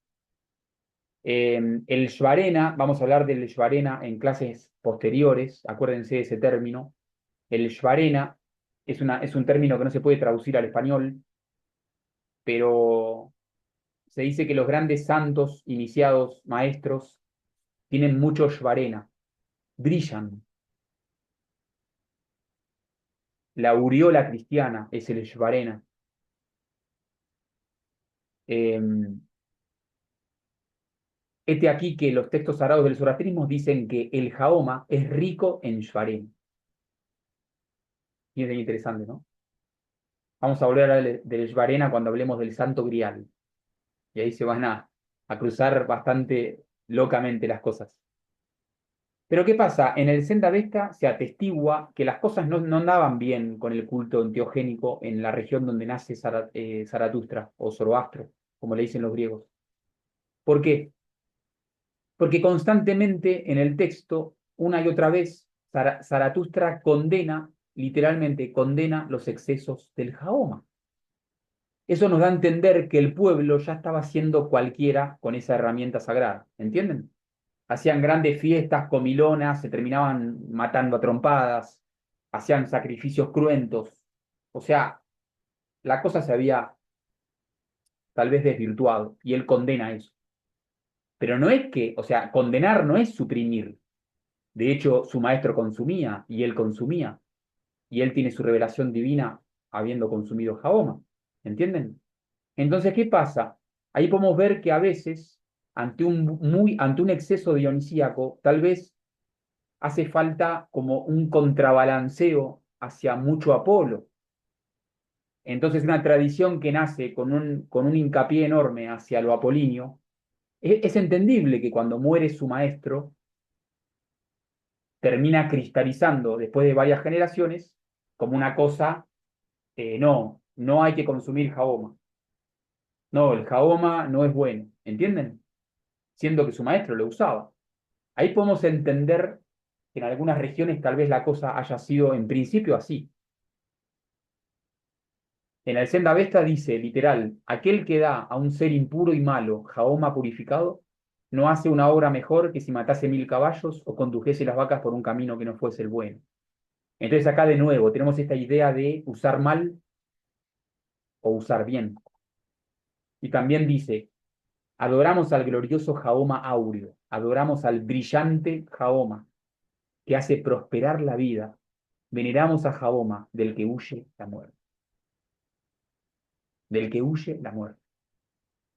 El Shvarena, vamos a hablar del Shvarena en clases posteriores, acuérdense de ese término. El Shvarena es un término que no se puede traducir al español, pero se dice que los grandes santos, iniciados, maestros, tienen mucho Shvarena, brillan. La aureola cristiana es el Shvarena. Eh, Este aquí que los textos sagrados del zoroastrismo dicen que el Jahoma es rico en Shvarena. Y es interesante, ¿no? Vamos a volver a hablar del Shvarena cuando hablemos del Santo Grial. Y ahí se van a cruzar bastante locamente las cosas. Pero ¿qué pasa? En el Senda Vesta se atestigua que las cosas no andaban bien con el culto enteogénico en la región donde nace Zaratustra o Zoroastro, como le dicen los griegos. ¿Por qué? Porque constantemente en el texto, una y otra vez, Zaratustra condena, literalmente condena los excesos del Jahoma. Eso nos da a entender que el pueblo ya estaba haciendo cualquiera con esa herramienta sagrada, ¿entienden? Hacían grandes fiestas comilonas, se terminaban matando a trompadas, hacían sacrificios cruentos. O sea, la cosa se había tal vez desvirtuado y él condena eso. Pero no es que, o sea, condenar no es suprimir. De hecho, su maestro consumía y él consumía. Y él tiene su revelación divina habiendo consumido Jahoma. ¿Entienden? Entonces, ¿qué pasa? Ahí podemos ver que a veces, ante un exceso dionisíaco, tal vez hace falta como un contrabalanceo hacia mucho Apolo. Entonces, una tradición que nace con un hincapié enorme hacia lo apolíneo, es entendible que cuando muere su maestro, termina cristalizando después de varias generaciones como una cosa, no hay que consumir Jahoma. No, el Jahoma no es bueno, ¿entienden? Siendo que su maestro lo usaba. Ahí podemos entender que en algunas regiones tal vez la cosa haya sido en principio así. En el Senda Vesta dice, literal, aquel que da a un ser impuro y malo Jahoma purificado, no hace una obra mejor que si matase 1000 caballos o condujese las vacas por un camino que no fuese el bueno. Entonces acá de nuevo tenemos esta idea de usar mal o usar bien. Y también dice, adoramos al glorioso Jahoma áureo, adoramos al brillante Jahoma, que hace prosperar la vida. Veneramos a Jahoma, del que huye la muerte. Del que huye la muerte.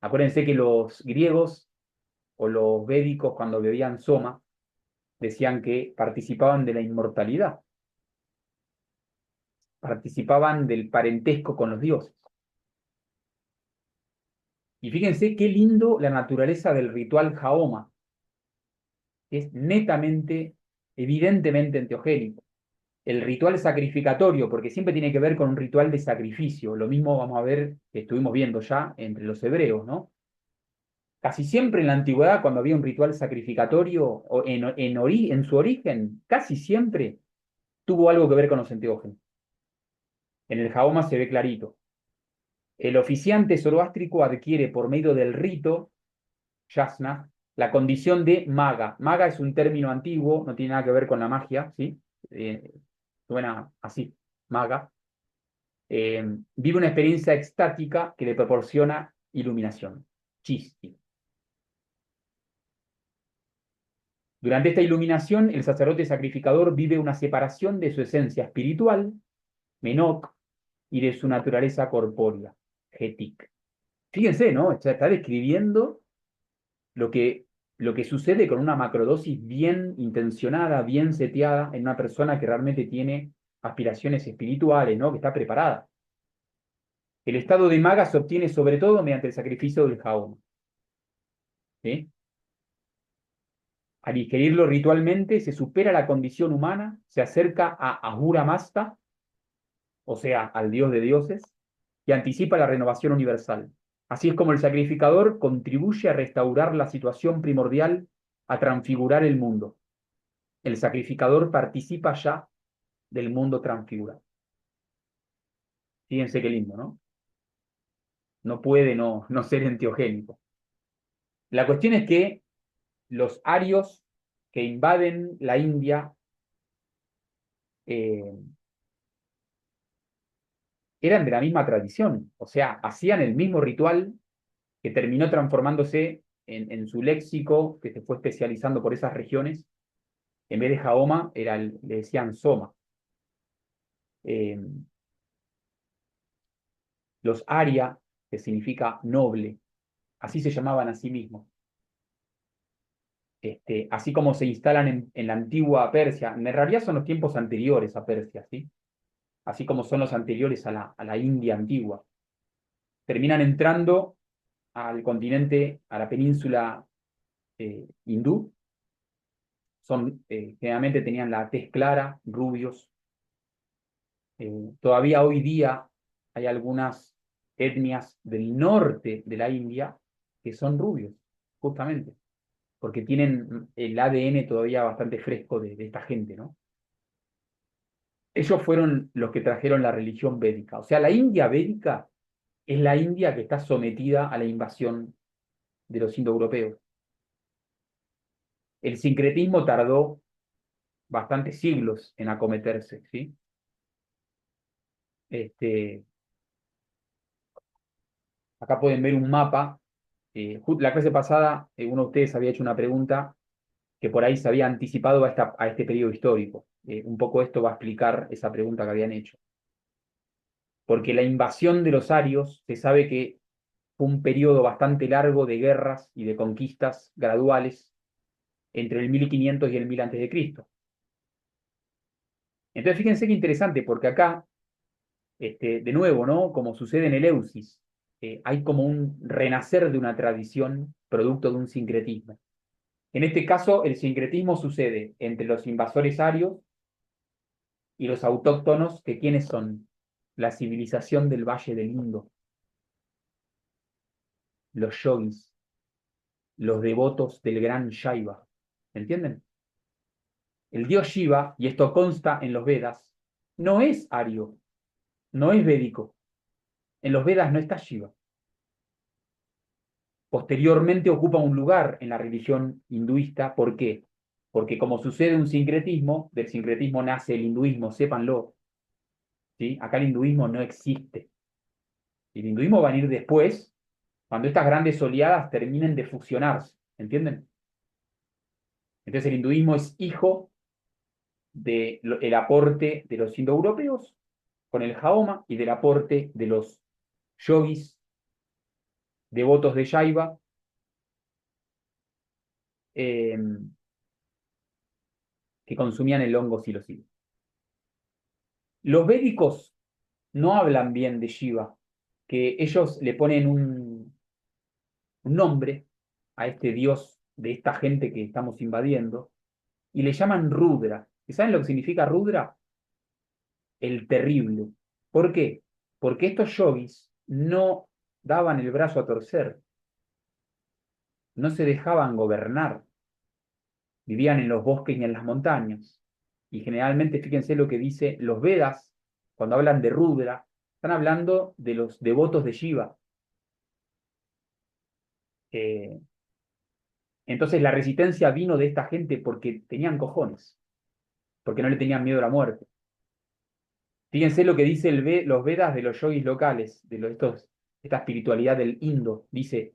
Acuérdense que los griegos o los védicos, cuando bebían soma, decían que participaban de la inmortalidad, participaban del parentesco con los dioses. Y fíjense qué lindo la naturaleza del ritual Jahoma, que es netamente, evidentemente enteogénico. El ritual sacrificatorio, porque siempre tiene que ver con un ritual de sacrificio. Lo mismo vamos a ver que estuvimos viendo ya entre los hebreos, ¿no? Casi siempre en la antigüedad, cuando había un ritual sacrificatorio, o en su origen, casi siempre tuvo algo que ver con los enteógenos. En el Jahoma se ve clarito. El oficiante zoroástrico adquiere por medio del rito, yasna, la condición de maga. Maga es un término antiguo, no tiene nada que ver con la magia, ¿sí? Suena así, maga. Vive una experiencia extática que le proporciona iluminación. Chisti. Durante esta iluminación, el sacerdote sacrificador vive una separación de su esencia espiritual, Menok, y de su naturaleza corpórea, Getik. Fíjense, ¿no? Está describiendo lo que, lo que sucede con una macrodosis bien intencionada, bien seteada en una persona que realmente tiene aspiraciones espirituales, ¿no? Que está preparada. El estado de maga se obtiene sobre todo mediante el sacrificio del jaón. ¿Sí? Al ingerirlo ritualmente, se supera la condición humana, se acerca a Ahura Mazda, o sea, al dios de dioses, y anticipa la renovación universal. Así es como el sacrificador contribuye a restaurar la situación primordial, a transfigurar el mundo. El sacrificador participa ya del mundo transfigurado. Fíjense qué lindo, ¿no? No puede no ser enteogénico. La cuestión es que los arios que invaden la India eh, eran de la misma tradición, o sea, hacían el mismo ritual que terminó transformándose en su léxico, que se fue especializando por esas regiones. En vez de Jahoma, le decían Soma. Eh, los Arya, que significa noble, así se llamaban a sí mismos. Así como se instalan en la antigua Persia, en realidad son los tiempos anteriores a Persia, ¿sí? Así como son los anteriores a la India antigua. Terminan entrando al continente, a la península hindú. Generalmente tenían la tez clara, rubios. Todavía hoy día hay algunas etnias del norte de la India que son rubios, justamente, porque tienen el ADN todavía bastante fresco de esta gente, ¿no? Ellos fueron los que trajeron la religión védica. O sea, la India védica es la India que está sometida a la invasión de los indoeuropeos. El sincretismo tardó bastantes siglos en acometerse, ¿sí? Este, acá pueden ver un mapa. La clase pasada, uno de ustedes había hecho una pregunta que por ahí se había anticipado a este periodo histórico. Un poco esto va a explicar esa pregunta que habían hecho. Porque la invasión de los arios se sabe que fue un periodo bastante largo de guerras y de conquistas graduales entre el 1500 y el 1000 antes de Cristo. Entonces, fíjense qué interesante, porque acá, de nuevo, ¿no? Como sucede en el Eusis, hay como un renacer de una tradición producto de un sincretismo. En este caso, el sincretismo sucede entre los invasores arios y los autóctonos, que ¿quiénes son? La civilización del Valle del Indo, los yogis, los devotos del gran Shaiva. ¿Entienden? El dios Shiva, y esto consta en los Vedas, no es ario, no es védico. En los Vedas no está Shiva. Posteriormente ocupa un lugar en la religión hinduista. ¿Por qué? Porque como sucede un sincretismo, del sincretismo nace el hinduismo, sépanlo. ¿Sí? Acá el hinduismo no existe. El hinduismo va a ir después, cuando estas grandes oleadas terminen de fusionarse. ¿Entienden? Entonces el hinduismo es hijo del aporte de los indoeuropeos con el Jaoma y del aporte de los yogis devotos de Shaiva, eh, que consumían el hongo psilocibe. Los védicos no hablan bien de Shiva, que ellos le ponen un nombre a este dios de esta gente que estamos invadiendo y le llaman Rudra. ¿Y saben lo que significa Rudra? El terrible. ¿Por qué? Porque estos yogis no daban el brazo a torcer. no se dejaban gobernar, vivían en los bosques y en las montañas. Y generalmente, fíjense lo que dice los Vedas, cuando hablan de Rudra, están hablando de los devotos de Shiva. Eh, entonces la resistencia vino de esta gente porque tenían cojones, porque no le tenían miedo a la muerte. Fíjense lo que dice los Vedas de los yogis locales, esta espiritualidad del Indo. Dice,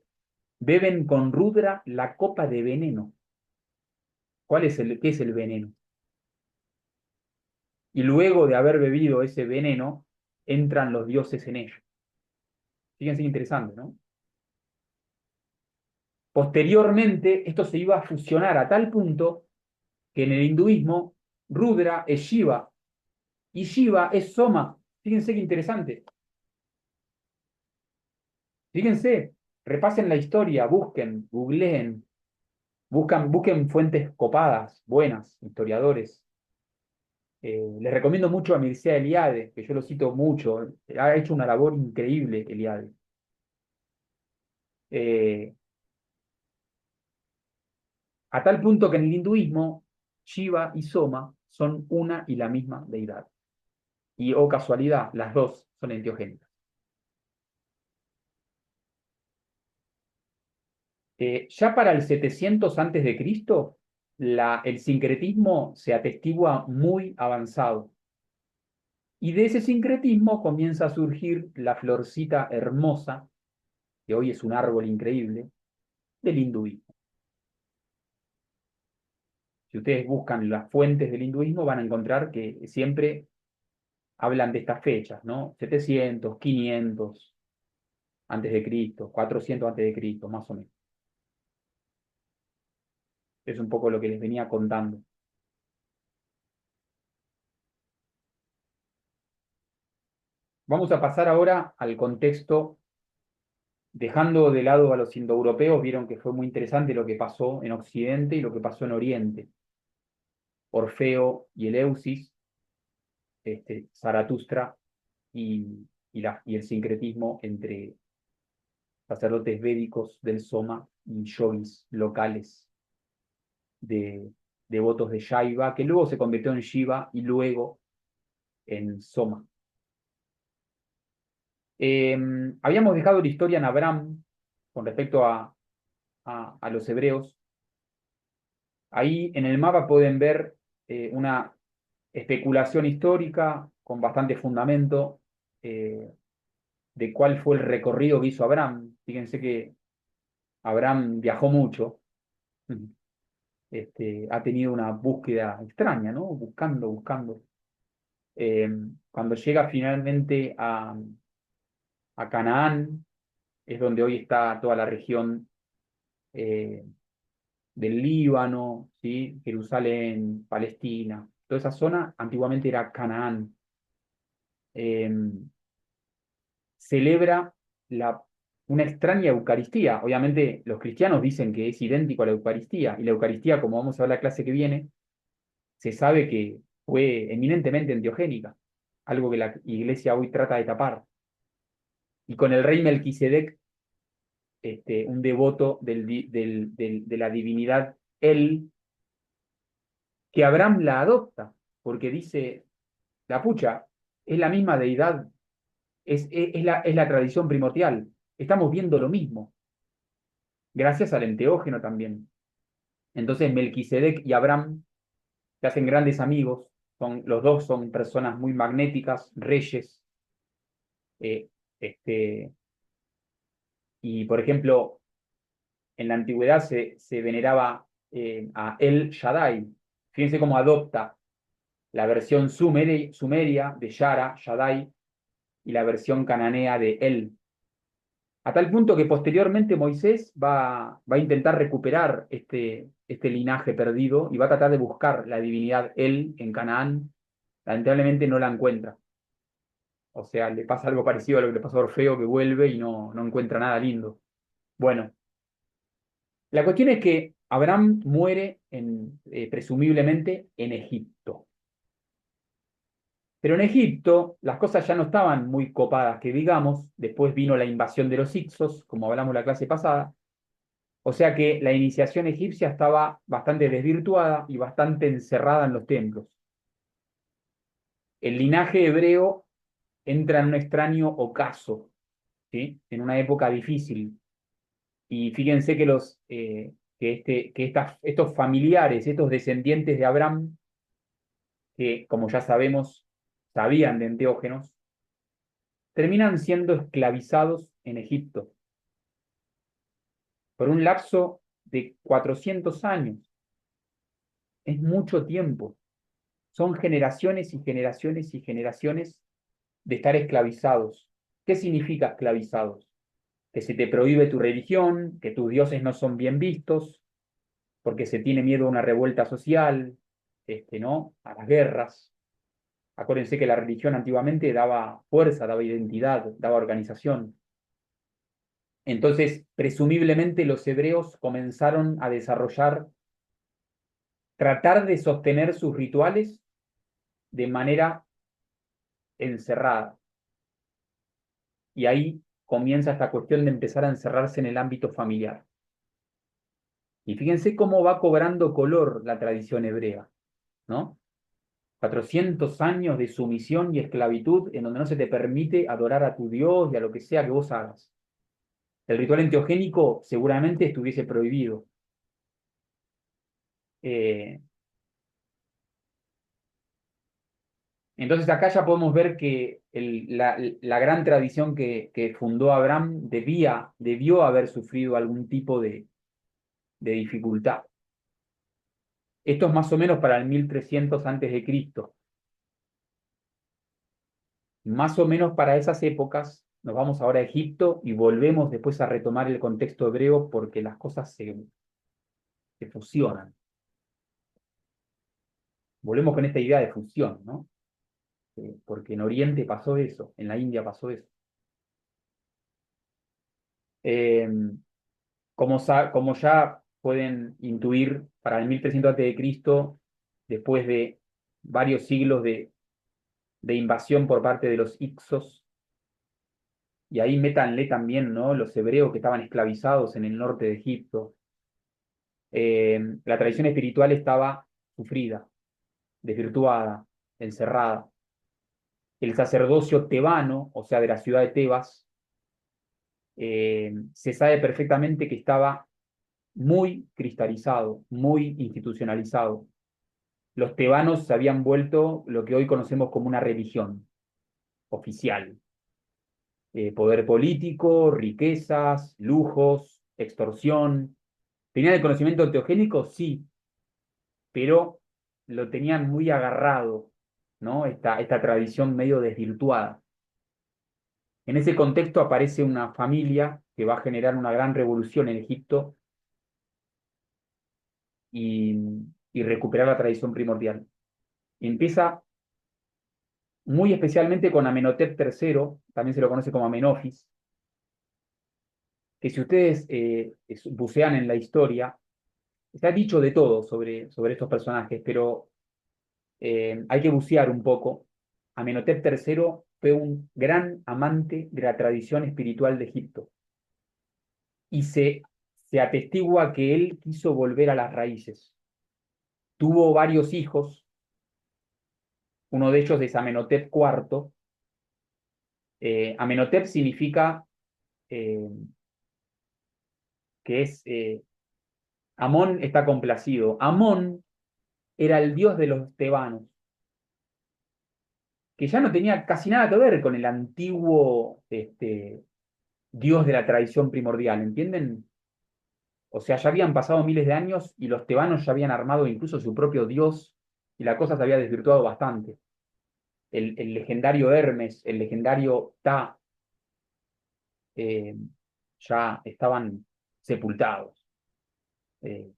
beben con Rudra la copa de veneno. ¿Qué es el veneno? Y luego de haber bebido ese veneno, entran los dioses en ello. Fíjense qué interesante, ¿no? Posteriormente, esto se iba a fusionar a tal punto que en el hinduismo, Rudra es Shiva y Shiva es Soma. Fíjense qué interesante. Fíjense, repasen la historia, busquen, googleen, busquen fuentes copadas, buenas, historiadores. Les recomiendo mucho a Mircea Eliade, que yo lo cito mucho. Ha hecho una labor increíble, Eliade. Eh, a tal punto que en el hinduismo, Shiva y Soma son una y la misma deidad. Y, oh casualidad, las dos son enteogénicas. Ya para el 700 antes de Cristo, el sincretismo se atestigua muy avanzado. Y de ese sincretismo comienza a surgir la florcita hermosa, que hoy es un árbol increíble, del hinduismo. Si ustedes buscan las fuentes del hinduismo, van a encontrar que siempre hablan de estas fechas, ¿no? 700, 500 antes de Cristo, 400 antes de Cristo, más o menos. Es un poco lo que les venía contando. Vamos a pasar ahora al contexto, dejando de lado a los indoeuropeos. Vieron que fue muy interesante lo que pasó en Occidente y lo que pasó en Oriente. Orfeo y Eleusis, Zaratustra y el sincretismo entre sacerdotes védicos del Soma y yogis locales de devotos de Shaiva, que luego se convirtió en Shiva y luego en Soma. Habíamos dejado la historia en Abraham con respecto a los hebreos. Ahí en el mapa pueden ver una especulación histórica con bastante fundamento de cuál fue el recorrido que hizo Abraham. Fíjense que Abraham viajó mucho, ha tenido una búsqueda extraña, ¿no? Buscando. Cuando llega finalmente a Canaán, es donde hoy está toda la región eh, del Líbano, ¿sí? Jerusalén, Palestina. Toda esa zona antiguamente era Canaán. Eh, celebra una extraña Eucaristía. Obviamente los cristianos dicen que es idéntico a la Eucaristía, y la Eucaristía, como vamos a ver la clase que viene, se sabe que fue eminentemente enteogénica, algo que la iglesia hoy trata de tapar. Y con el rey Melquisedec, un devoto de la divinidad, él, que Abraham la adopta, porque dice, la pucha, es la misma deidad, es la tradición primordial, estamos viendo lo mismo, gracias al enteógeno también. Entonces Melquisedec y Abraham se hacen grandes amigos, los dos son personas muy magnéticas, reyes, eh, este, y por ejemplo, en la antigüedad se veneraba a El Shaddai. Fíjense cómo adopta la versión sumeria de Yara, Shaddai, y la versión cananea de El. A tal punto que posteriormente Moisés va a intentar recuperar este linaje perdido y va a tratar de buscar la divinidad El en Canaán. Lamentablemente no la encuentra. O sea, le pasa algo parecido a lo que le pasó a Orfeo, que vuelve y no encuentra nada lindo. Bueno, la cuestión es que Abraham muere presumiblemente en Egipto. Pero en Egipto las cosas ya no estaban muy copadas, que digamos. Después vino la invasión de los Hicsos, como hablamos la clase pasada, O sea que la iniciación egipcia estaba bastante desvirtuada y bastante encerrada en los templos. El linaje hebreo entra en un extraño ocaso, ¿sí? En una época difícil. Y fíjense que, estos familiares, estos descendientes de Abraham, que como ya sabemos, sabían de enteógenos, terminan siendo esclavizados en Egipto por un lapso de 400 años. Es mucho tiempo. Son generaciones y generaciones y generaciones de estar esclavizados. ¿Qué significa esclavizados? Que se te prohíbe tu religión, que tus dioses no son bien vistos, porque se tiene miedo a una revuelta social, ¿no? A las guerras. Acuérdense que la religión antiguamente daba fuerza, daba identidad, daba organización. Entonces, presumiblemente los hebreos comenzaron a desarrollar, tratar de sostener sus rituales de manera encerrada. Y ahí comienza esta cuestión de empezar a encerrarse en el ámbito familiar. Y fíjense cómo va cobrando color la tradición hebrea, ¿no? 400 años de sumisión y esclavitud en donde no se te permite adorar a tu Dios y a lo que sea que vos hagas. El ritual enteogénico seguramente estuviese prohibido. Eh, entonces acá ya podemos ver que la gran tradición que fundó Abraham debió haber sufrido algún tipo de dificultad. Esto es más o menos para el 1300 antes de Cristo. Más o menos para esas épocas, nos vamos ahora a Egipto y volvemos después a retomar el contexto hebreo porque las cosas se fusionan. Volvemos con esta idea de fusión, ¿no? Porque en Oriente pasó eso, en la India pasó eso. Eh, como ya pueden intuir, para el 1300 a.C., después de varios siglos de invasión por parte de los Hicsos, y ahí métanle también, ¿no? Los hebreos que estaban esclavizados en el norte de Egipto. La tradición espiritual estaba sufrida, desvirtuada, encerrada. El sacerdocio tebano, o sea, de la ciudad de Tebas, se sabe perfectamente que estaba muy cristalizado, muy institucionalizado. Los tebanos se habían vuelto lo que hoy conocemos como una religión oficial. Poder político, riquezas, lujos, extorsión. ¿Tenían el conocimiento teogénico? Sí, pero lo tenían muy agarrado, ¿no? Esta tradición medio desvirtuada. En ese contexto aparece una familia que va a generar una gran revolución en Egipto y, y recuperar la tradición primordial. Y empieza muy especialmente con Amenhotep III, también se lo conoce como Amenofis, que si ustedes bucean en la historia, está dicho de todo sobre estos personajes, pero hay que bucear un poco. Amenhotep III fue un gran amante de la tradición espiritual de Egipto y se atestigua que él quiso volver a las raíces. Tuvo varios hijos, uno de ellos es Amenhotep IV. Amenhotep significa eh, que es Amón está complacido. Amón era el dios de los tebanos, que ya no tenía casi nada que ver con el antiguo dios de la tradición primordial, ¿entienden? O sea, ya habían pasado miles de años y los tebanos ya habían armado incluso su propio dios y la cosa se había desvirtuado bastante. El legendario Hermes, el legendario Ta, eh, ya estaban sepultados. Eh,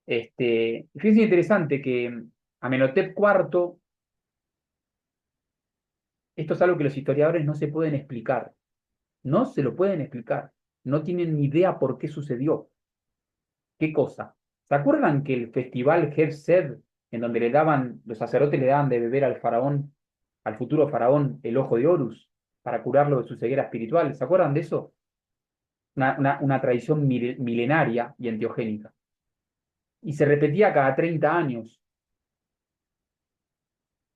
fíjense interesante que Amenhotep IV, esto es algo que los historiadores no se pueden explicar, no se lo pueden explicar, no tienen ni idea por qué sucedió. ¿Qué cosa? ¿Se acuerdan que el festival Hefsed, en donde los sacerdotes le daban de beber al faraón, al futuro faraón, el ojo de Horus, para curarlo de su ceguera espiritual? ¿Se acuerdan de eso? una tradición milenaria y enteogénica. Y se repetía cada 30 años,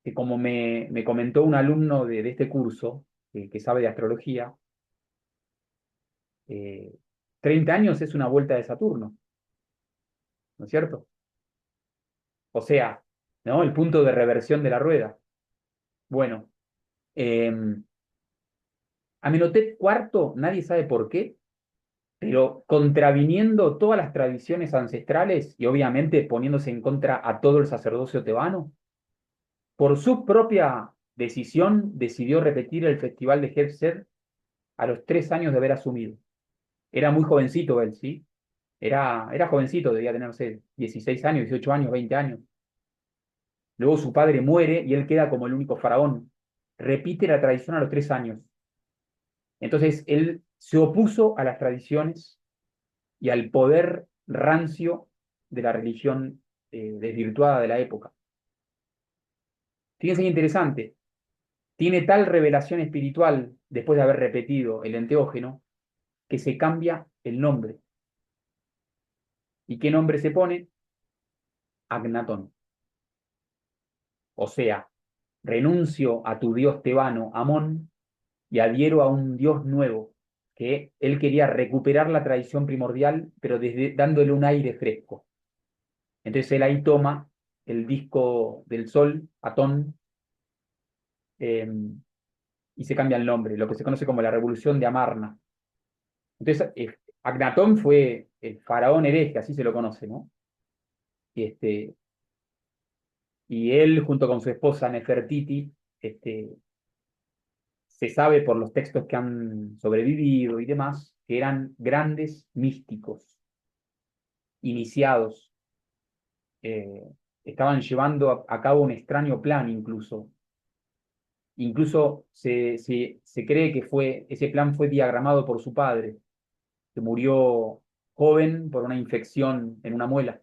que como me comentó un alumno de este curso, que sabe de astrología, eh, 30 años es una vuelta de Saturno, ¿no es cierto? O sea, ¿no? El punto de reversión de la rueda. Bueno, eh, Amenhotep IV, nadie sabe por qué, pero contraviniendo todas las tradiciones ancestrales y obviamente poniéndose en contra a todo el sacerdocio tebano, por su propia decisión decidió repetir el festival de Hebsed a los 3 años de haber asumido. Era muy jovencito él, ¿sí? Era jovencito, debía tener, no sé, 16 años, 18 años, 20 años. Luego su padre muere y él queda como el único faraón. Repite la tradición a los 3 años. Entonces él se opuso a las tradiciones y al poder rancio de la religión desvirtuada de la época. Fíjense qué interesante. Tiene tal revelación espiritual después de haber repetido el enteógeno que se cambia el nombre. ¿Y qué nombre se pone? Agnatón. O sea, renuncio a tu dios tebano Amón y adhiero a un dios nuevo, que él quería recuperar la tradición primordial, pero dándole un aire fresco. Entonces él ahí toma el disco del sol, Atón, eh, y se cambia el nombre, lo que se conoce como la revolución de Amarna. Entonces, Agnatón fue el faraón hereje, así se lo conoce, ¿no? Y, y él, junto con su esposa Nefertiti, se sabe por los textos que han sobrevivido y demás, que eran grandes místicos, iniciados, eh, estaban llevando a cabo un extraño plan incluso. Incluso se cree que ese plan fue diagramado por su padre, que murió joven por una infección en una muela.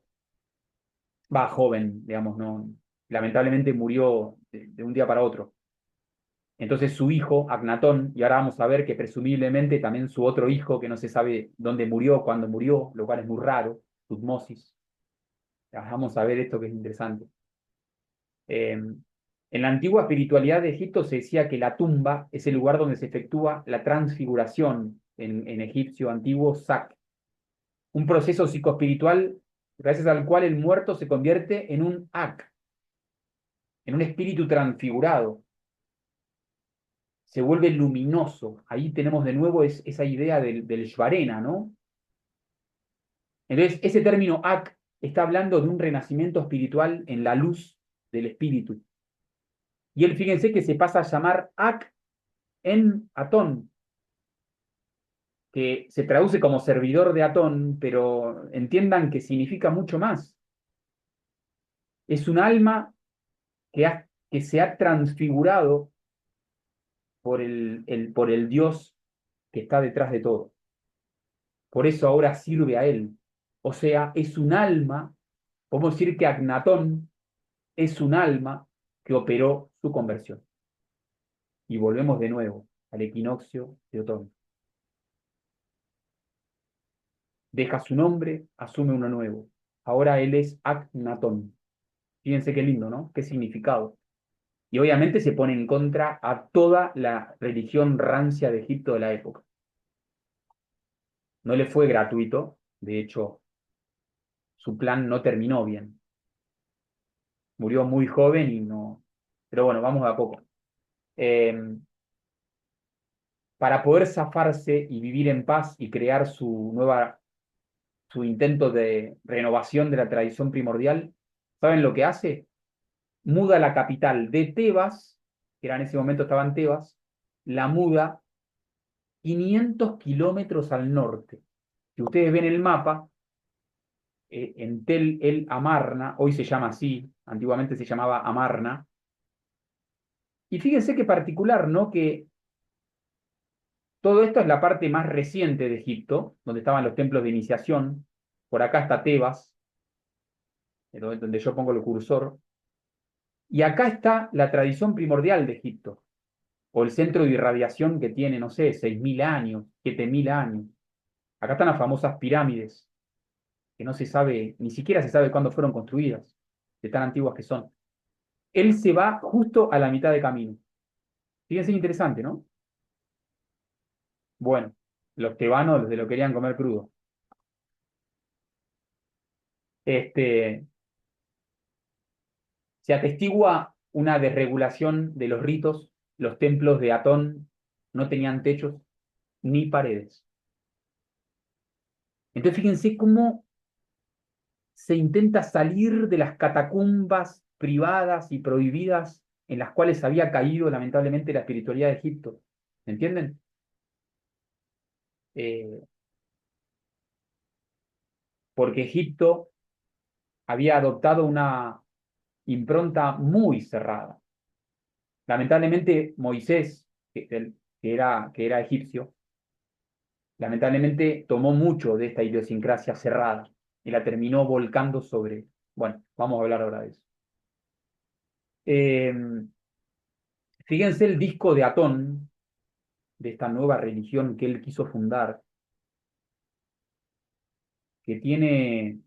Va, joven, digamos, no. Lamentablemente murió de un día para otro. Entonces su hijo, Agnatón, y ahora vamos a ver que presumiblemente también su otro hijo, que no se sabe dónde murió, cuándo murió, lo cual es muy raro, Tutmosis. Vamos a ver esto que es interesante. En la antigua espiritualidad de Egipto se decía que la tumba es el lugar donde se efectúa la transfiguración en egipcio antiguo Sak, un proceso psicoespiritual gracias al cual el muerto se convierte en un Ak, en un espíritu transfigurado, se vuelve luminoso. Ahí tenemos de nuevo esa idea del Shvarena, ¿no? Entonces, ese término Ak está hablando de un renacimiento espiritual en la luz del espíritu. Y él, fíjense que se pasa a llamar Ak en Atón, que se traduce como servidor de Atón, pero entiendan que significa mucho más. Es un alma que se ha transfigurado por el Dios que está detrás de todo. Por eso ahora sirve a él. O sea, es un alma, podemos decir que Agnatón es un alma que operó su conversión. Y volvemos de nuevo al equinoccio de otoño. Deja su nombre, asume uno nuevo. Ahora él es Agnatón. Fíjense qué lindo, ¿no? Qué significado. Y obviamente se pone en contra a toda la religión rancia de Egipto de la época. No le fue gratuito, de hecho, su plan no terminó bien. Murió muy joven y no. Pero bueno, vamos de a poco. Eh, para poder zafarse y vivir en paz y crear su intento de renovación de la tradición primordial, ¿saben lo que hace? Muda la capital de Tebas, que era en ese momento estaba en Tebas, la muda 500 kilómetros al norte. Si ustedes ven el mapa, en Tel el Amarna, hoy se llama así, antiguamente se llamaba Amarna, y fíjense qué particular, ¿no? Que todo esto es la parte más reciente de Egipto, donde estaban los templos de iniciación. Por acá está Tebas, donde yo pongo el cursor. Y acá está la tradición primordial de Egipto, o el centro de irradiación que tiene, no sé, 6.000 años, 7.000 años. Acá están las famosas pirámides, que no se sabe, ni siquiera se sabe cuándo fueron construidas, de tan antiguas que son. Él se va justo a la mitad de camino. Fíjense, interesante, ¿no? Bueno, los tebanos se lo querían comer crudo. Este, Se atestigua una desregulación de los ritos. Los templos de Atón no tenían techos ni paredes. Entonces fíjense cómo se intenta salir de las catacumbas privadas y prohibidas en las cuales había caído lamentablemente la espiritualidad de Egipto. ¿Entienden? Eh, Porque Egipto había adoptado una impronta muy cerrada. Lamentablemente Moisés, que era egipcio, lamentablemente tomó mucho de esta idiosincrasia cerrada y la terminó volcando sobre... Bueno, vamos a hablar ahora de eso. Eh, Fíjense el disco de Atón, de esta nueva religión que él quiso fundar, que tiene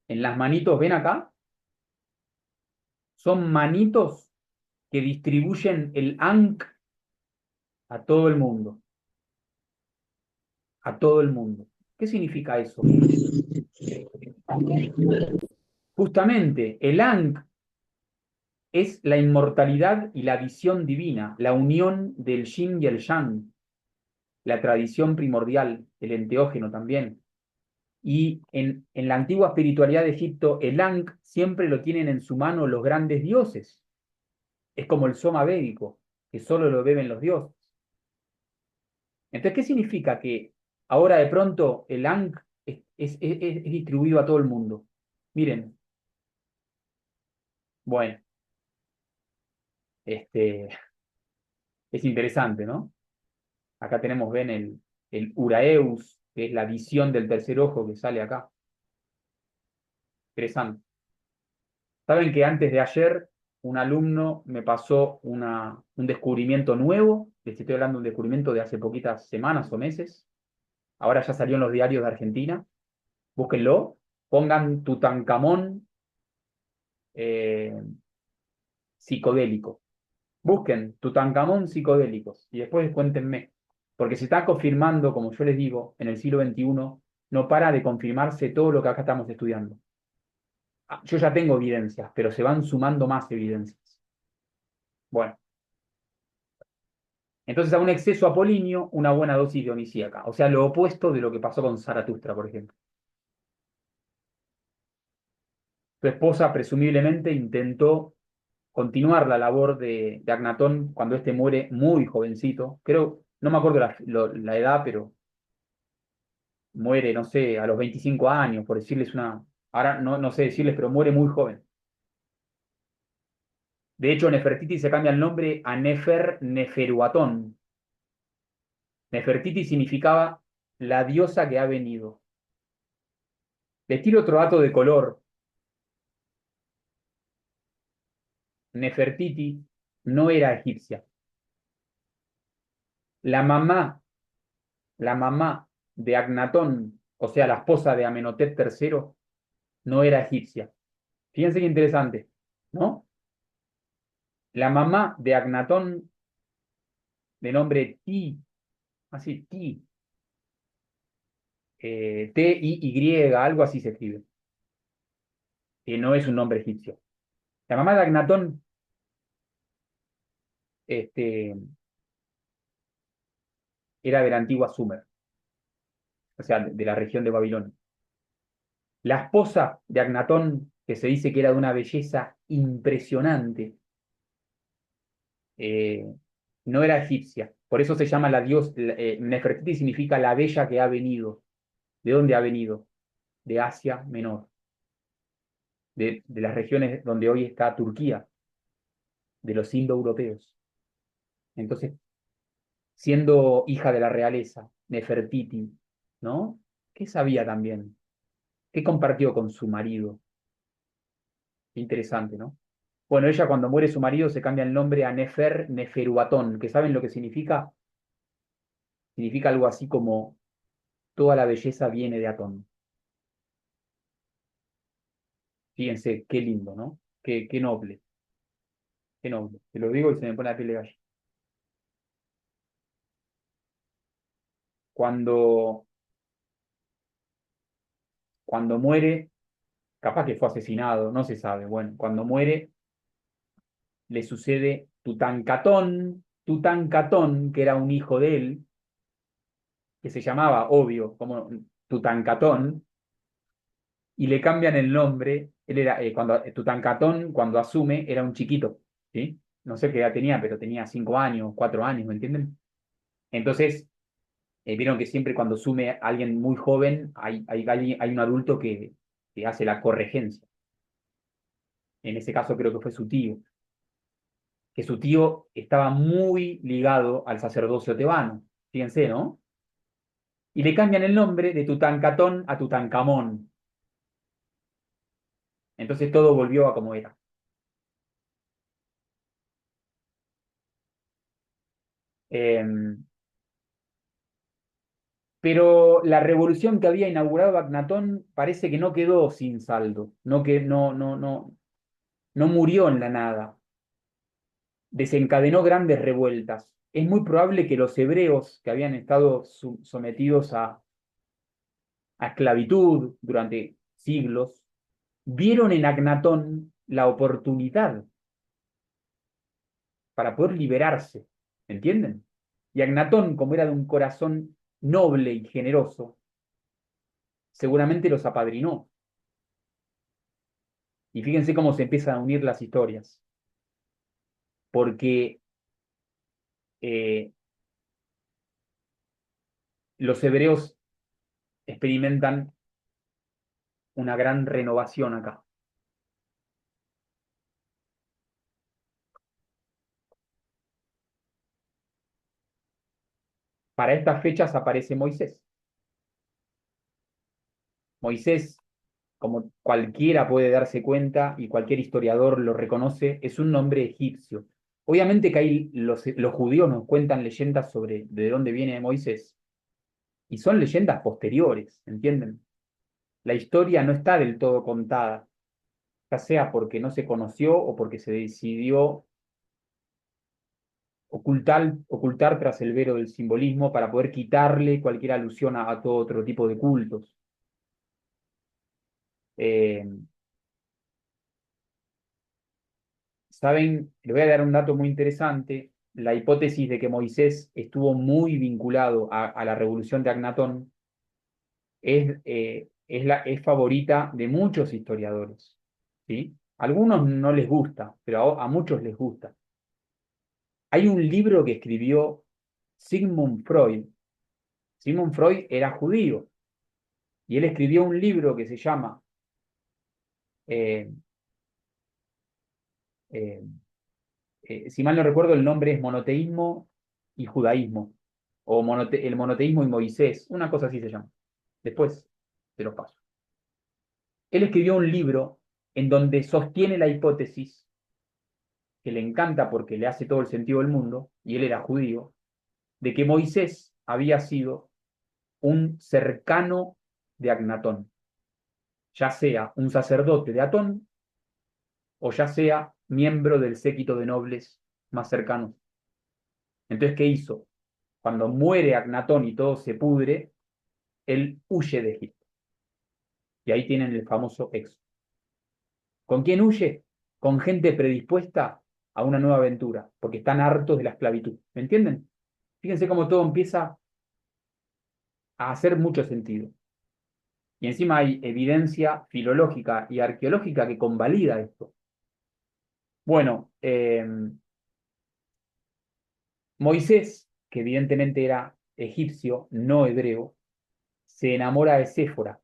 en las manitos, ven acá, son manitos que distribuyen el Ankh a todo el mundo, a todo el mundo. ¿Qué significa eso? Justamente, el Ankh es la inmortalidad y la visión divina, la unión del yin y el yang, la tradición primordial, el enteógeno también. Y en la antigua espiritualidad de Egipto, el Ankh siempre lo tienen en su mano los grandes dioses. Es como el soma védico, que solo lo beben los dioses. Entonces, ¿qué significa que ahora de pronto el Ankh es distribuido a todo el mundo? Miren, bueno, este, es interesante, ¿no? Acá tenemos, ven, el Uraeus, que es la visión del tercer ojo que sale acá. Interesante. Saben que antes de ayer un alumno me pasó un descubrimiento nuevo. Les estoy hablando de un descubrimiento de hace poquitas semanas o meses. Ahora ya salió en los diarios de Argentina. Búsquenlo. Pongan Tutankamón eh, psicodélico. Busquen Tutankamón psicodélicos y después cuéntenme. Porque se está confirmando, como yo les digo, en el siglo XXI, no para de confirmarse todo lo que acá estamos estudiando. Yo ya tengo evidencias, pero se van sumando más evidencias. Bueno, entonces a un exceso apolíneo, una buena dosis dionisíaca. O sea, lo opuesto de lo que pasó con Zaratustra, por ejemplo. Su esposa presumiblemente intentó continuar la labor de Agnatón cuando éste muere muy jovencito. Creo, no me acuerdo la edad, pero muere, no sé, a los 25 años, por decirles una... Ahora no sé decirles, pero muere muy joven. De hecho, Nefertiti se cambia el nombre a Nefer Neferuatón. Nefertiti significaba la diosa que ha venido. Les tiro otro dato de color. Nefertiti no era egipcia. La mamá, la mamá de Agnatón, o sea, la esposa de Amenhotep III, no era egipcia. Fíjense qué interesante, ¿no? La mamá de Agnatón, de nombre Ti, así, Ti, T-I-Y, algo así se escribe, que no es un nombre egipcio. La mamá de Agnatón, este, era de la antigua Sumer, o sea, de la región de Babilonia. La esposa de Agnatón, que se dice que era de una belleza impresionante, eh, no era egipcia. Por eso se llama la diosa, Nefertiti significa la bella que ha venido. ¿De dónde ha venido? De Asia Menor, de las regiones donde hoy está Turquía, de los indoeuropeos. Entonces, siendo hija de la realeza, Nefertiti, ¿no? ¿Qué sabía también? ¿Qué compartió con su marido? Interesante, ¿no? Bueno, ella cuando muere su marido se cambia el nombre a Nefer Neferuatón, que ¿saben lo que significa? significa algo así como toda la belleza viene de Atón. Fíjense, qué lindo, ¿no? Qué noble, qué noble. Te lo digo y se me pone la piel de gallo. Cuando, cuando muere, capaz que fue asesinado, no se sabe. Bueno, cuando muere, le sucede Tutankamón, Tutankamón, que era un hijo de él, que se llamaba, obvio, como Tutankamón, y le cambian el nombre. Él era, cuando Tutankamón, cuando asume, era un chiquito, ¿sí? No sé qué edad tenía, pero tenía 5 años, 4 años, ¿me entienden? Entonces, vieron que siempre cuando asume a alguien muy joven, hay un adulto que hace la corregencia. En ese caso creo que fue su tío, que su tío estaba muy ligado al sacerdocio tebano, fíjense, ¿no? Y le cambian el nombre de Tutankamón a Tutankamón. Entonces todo volvió a como era. Eh, pero la revolución que había inaugurado Akhenatón parece que no quedó sin saldo, no murió en la nada, desencadenó grandes revueltas. Es muy probable que los hebreos que habían estado sometidos a esclavitud durante siglos vieron en Akhenatón la oportunidad para poder liberarse, ¿entienden? Y Akhenatón, como era de un corazón noble y generoso, seguramente los apadrinó. Y fíjense cómo se empiezan a unir las historias, porque eh, los hebreos experimentan una gran renovación acá. Para estas fechas aparece Moisés. Moisés, como cualquiera puede darse cuenta y cualquier historiador lo reconoce, es un nombre egipcio. Obviamente que ahí los judíos nos cuentan leyendas sobre de dónde viene Moisés, y son leyendas posteriores, ¿entienden? La historia no está del todo contada, ya sea porque no se conoció o porque se decidió ocultar tras el velo del simbolismo para poder quitarle cualquier alusión a todo otro tipo de cultos. Eh, Saben, le voy a dar un dato muy interesante, la hipótesis de que Moisés estuvo muy vinculado a la revolución de Agnatón es favorita de muchos historiadores, ¿sí? A algunos no les gusta, pero a muchos les gusta. Hay un libro que escribió Sigmund Freud. Sigmund Freud era judío y él escribió un libro que se llama eh, eh, si mal no recuerdo, el nombre es monoteísmo y judaísmo, o el monoteísmo y Moisés, una cosa así se llama. Después te lo paso. Él escribió un libro en donde sostiene la hipótesis, que le encanta porque le hace todo el sentido del mundo, y él era judío, de que Moisés había sido un cercano de Agnatón, ya sea un sacerdote de Atón o ya sea miembro del séquito de nobles más cercanos. Entonces, ¿qué hizo? Cuando muere Agnatón y todo se pudre, él huye de Egipto. Y ahí tienen el famoso éxodo. ¿Con quién huye? Con gente predispuesta a una nueva aventura, porque están hartos de la esclavitud. ¿Me entienden? Fíjense cómo todo empieza a hacer mucho sentido. Y encima hay evidencia filológica y arqueológica que convalida esto. Bueno, Moisés, que evidentemente era egipcio, no hebreo, se enamora de Séfora,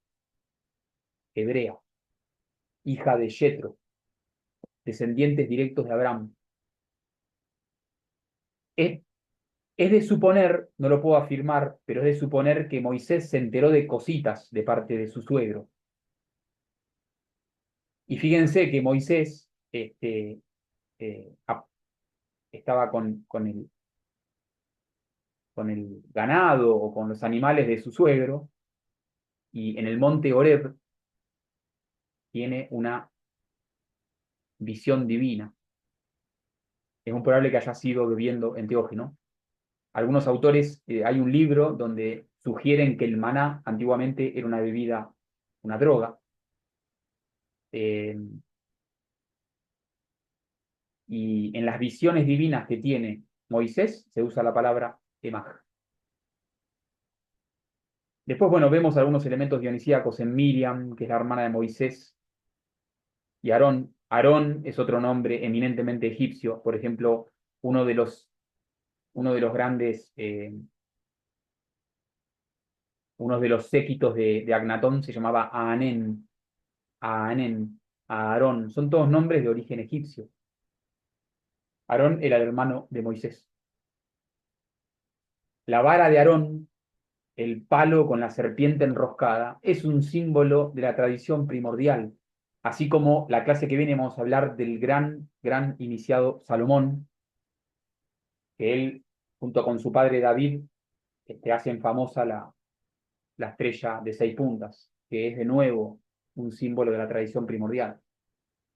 hebrea, hija de Jetro, descendientes directos de Abraham. Es, es de suponer, no lo puedo afirmar, pero es de suponer que Moisés se enteró de cositas de parte de su suegro. Y fíjense que Moisés eh, estaba con con el ganado o con los animales de su suegro, y en el monte Horeb tiene una visión divina. Es muy probable que haya sido bebiendo enteógeno. Algunos autores, hay un libro donde sugieren que el maná antiguamente era una bebida, una droga, eh, y en las visiones divinas que tiene Moisés se usa la palabra emaj. Después, bueno, vemos algunos elementos dionisíacos en Miriam, que es la hermana de Moisés, y Aarón. Aarón es otro nombre eminentemente egipcio. Por ejemplo, uno de los, uno de los grandes, uno de los séquitos de Agnatón se llamaba Aanén, Aanén, Aarón. Son todos nombres de origen egipcio. Aarón era el hermano de Moisés. La vara de Aarón, el palo con la serpiente enroscada, es un símbolo de la tradición primordial. Así como la clase que viene vamos a hablar del gran iniciado Salomón, que él, junto con su padre David, hacen famosa la estrella de 6 puntas, que es de nuevo un símbolo de la tradición primordial,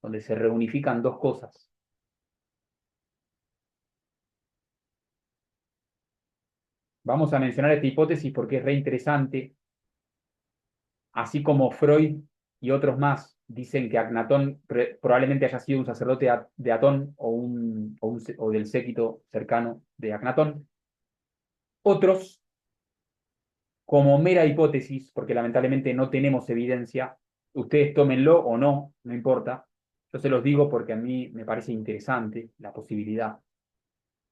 donde se reunifican dos cosas. Vamos a mencionar esta hipótesis porque es re interesante, así como Freud y otros más dicen que Agnatón probablemente haya sido un sacerdote de Atón o del séquito cercano de Agnatón. Otros, como mera hipótesis, porque lamentablemente no tenemos evidencia, ustedes tómenlo o no, no importa, yo se los digo porque a mí me parece interesante la posibilidad.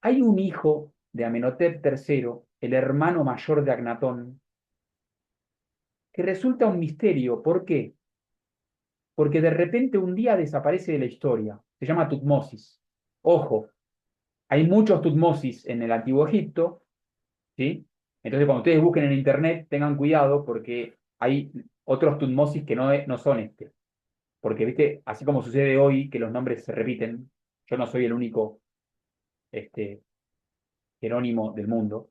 Hay un hijo de Amenhotep III, el hermano mayor de Agnatón, que resulta un misterio. ¿Por qué? Porque de repente un día desaparece de la historia. Se llama Tutmosis. Ojo, hay muchos Tutmosis en el Antiguo Egipto, ¿sí? Entonces, cuando ustedes busquen en internet, tengan cuidado porque hay otros Tutmosis que no son este. Porque, viste, así como sucede hoy, que los nombres se repiten, yo no soy el único este, Jerónimo del mundo.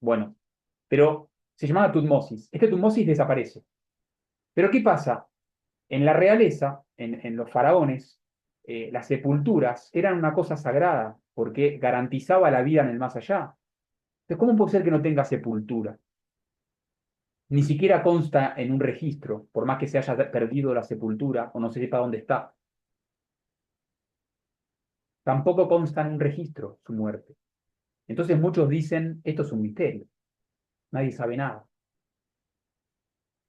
Bueno, pero se llamaba Tutmosis. Este Tutmosis desaparece. Pero ¿qué pasa? En la realeza, en los faraones, las sepulturas eran una cosa sagrada porque garantizaba la vida en el más allá. Entonces, ¿cómo puede ser que no tenga sepultura? Ni siquiera consta en un registro, por más que se haya perdido la sepultura o no se sepa dónde está. Tampoco consta en un registro su muerte. Entonces muchos dicen, esto es un misterio, nadie sabe nada.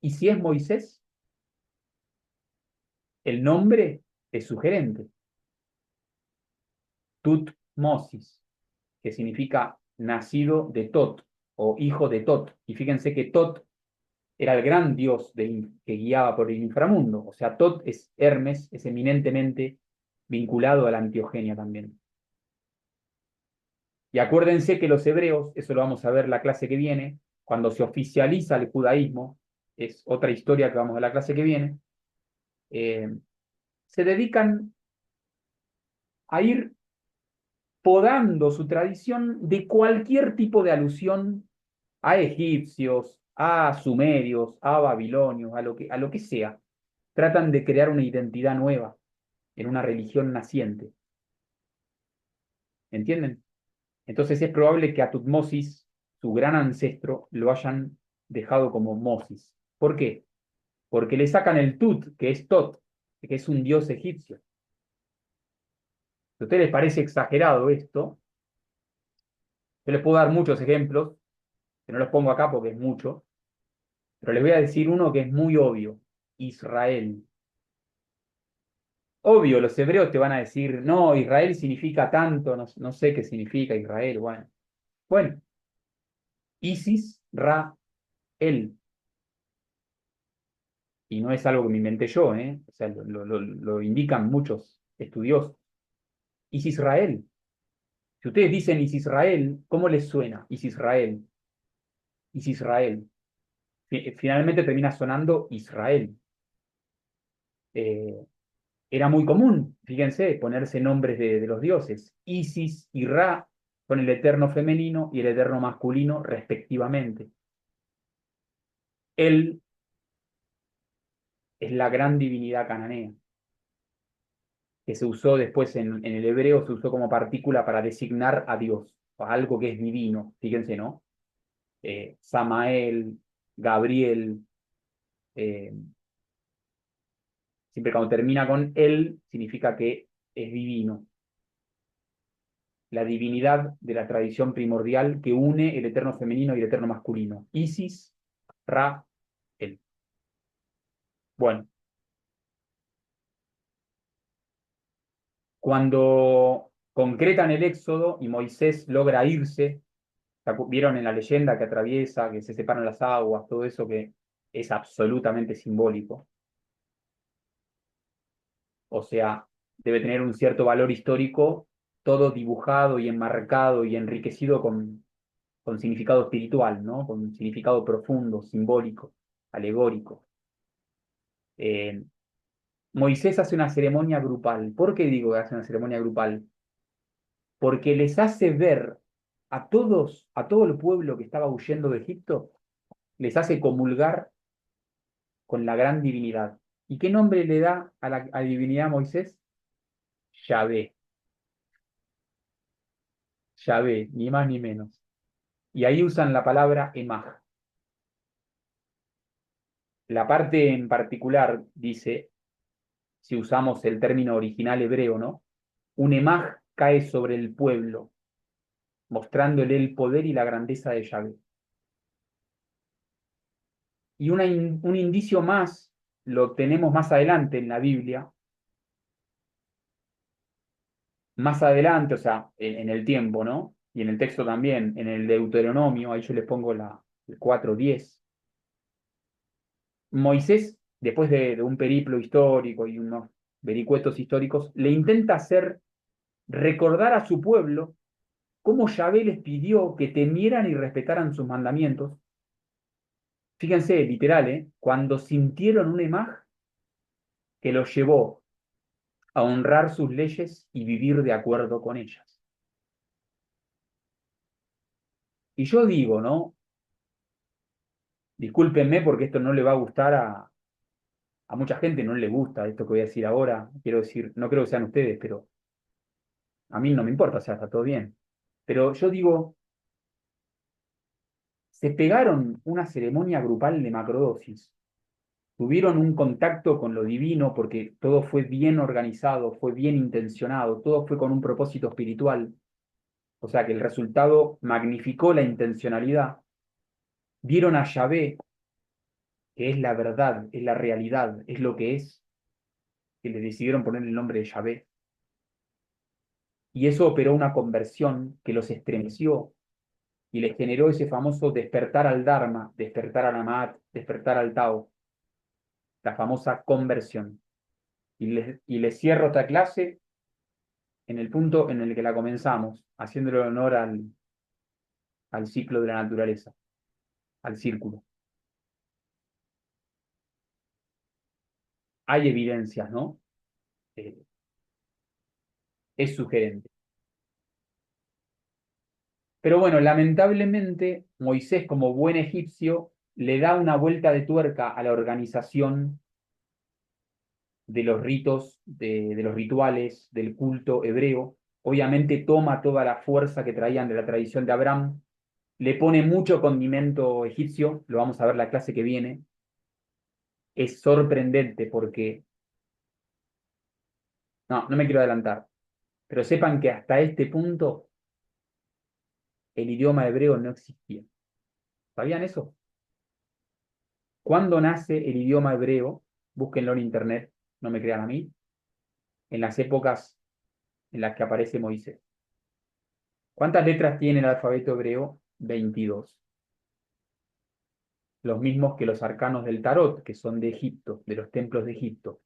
Y si es Moisés, el nombre es sugerente. Tutmosis, que significa nacido de Tot o hijo de Tot. Y fíjense que Tot era el gran dios que guiaba por el inframundo. O sea, Tot es Hermes, es eminentemente vinculado a la Antioquía también. Y acuérdense que los hebreos, eso lo vamos a ver la clase que viene, cuando se oficializa el judaísmo, es otra historia que vamos a ver la clase que viene, eh, se dedican a ir podando su tradición de cualquier tipo de alusión a egipcios, a sumerios, a babilonios, a lo que sea. Tratan de crear una identidad nueva en una religión naciente. ¿Entienden? Entonces es probable que a Tutmosis, su gran ancestro, lo hayan dejado como Mosis. ¿Por qué? Porque le sacan el Tut, que es Tot, que es un dios egipcio. Si a ustedes les parece exagerado esto, yo les puedo dar muchos ejemplos, que no los pongo acá porque es mucho, pero les voy a decir uno que es muy obvio: Israel. Obvio, los hebreos te van a decir, no, Israel significa tanto, no, no sé qué significa Israel. Bueno, Isis, Ra, El. Y no es algo que me inventé yo, ¿eh? O sea, lo indican muchos estudiosos. Is-Israel. Si ustedes dicen Is-Israel, ¿cómo les suena? Is-Israel. Is-Israel. Finalmente termina sonando Israel. Eh, Era muy común, fíjense, ponerse nombres de los dioses. Isis y Ra. Son el eterno femenino y el eterno masculino, respectivamente. Él es la gran divinidad cananea, que se usó después en el hebreo, se usó como partícula para designar a Dios, a algo que es divino. Fíjense, ¿no? Samael, Gabriel, eh, siempre cuando termina con él, significa que es divino. La divinidad de la tradición primordial que une el eterno femenino y el eterno masculino. Isis, Ra, él. Bueno, cuando concretan el éxodo y Moisés logra irse, vieron en la leyenda que atraviesa, que se separan las aguas, todo eso que es absolutamente simbólico. O sea, debe tener un cierto valor histórico, todo dibujado y enmarcado y enriquecido con significado espiritual, ¿no? Con significado profundo, simbólico, alegórico. Eh, Moisés hace una ceremonia grupal. ¿Por qué digo que hace una ceremonia grupal? Porque les hace ver a todos, a todo el pueblo que estaba huyendo de Egipto, les hace comulgar con la gran divinidad. ¿Y qué nombre le da a la divinidad Moisés? Yahvé. Yahvé, ni más ni menos. Y ahí usan la palabra emaj. La parte en particular dice, si usamos el término original hebreo, ¿no? Un emaj cae sobre el pueblo, mostrándole el poder y la grandeza de Yahvé. Y un indicio más lo tenemos más adelante en la Biblia, más adelante, o sea, en el tiempo, ¿no? Y en el texto también, en el Deuteronomio, ahí yo les pongo el 4:10. Moisés, después de un periplo histórico y unos vericuetos históricos, le intenta hacer recordar a su pueblo cómo Yahvé les pidió que temieran y respetaran sus mandamientos. Fíjense, literal, cuando sintieron una imagen que los llevó a honrar sus leyes y vivir de acuerdo con ellas. Y yo digo, ¿no? Discúlpenme porque esto no le va a gustar a mucha gente, no le gusta esto que voy a decir ahora. Quiero decir, no creo que sean ustedes, pero a mí no me importa, o sea, está todo bien. Pero yo digo, se pegaron una ceremonia grupal de macrodosis, tuvieron un contacto con lo divino porque todo fue bien organizado, fue bien intencionado, todo fue con un propósito espiritual. O sea que el resultado magnificó la intencionalidad. Vieron a Yahvé, que es la verdad, es la realidad, es lo que es, que le decidieron poner el nombre de Yahvé. Y eso operó una conversión que los estremeció y les generó ese famoso despertar al Dharma, despertar al Amat, despertar al Tao, la famosa conversión. Y les cierro esta clase en el punto en el que la comenzamos, haciéndole honor al ciclo de la naturaleza, al círculo. Hay evidencias, ¿no? Eh, es sugerente. Pero bueno, lamentablemente Moisés, como buen egipcio, le da una vuelta de tuerca a la organización de los ritos, de los rituales, del culto hebreo. Obviamente toma toda la fuerza que traían de la tradición de Abraham, le pone mucho condimento egipcio, lo vamos a ver la clase que viene. Es sorprendente porque, no me quiero adelantar, pero sepan que hasta este punto el idioma hebreo no existía. ¿Sabían eso? ¿Cuándo nace el idioma hebreo? Búsquenlo en internet, no me crean a mí, en las épocas en las que aparece Moisés. ¿Cuántas letras tiene el alfabeto hebreo? 22. Los mismos que los arcanos del tarot, que son de Egipto, de los templos de Egipto.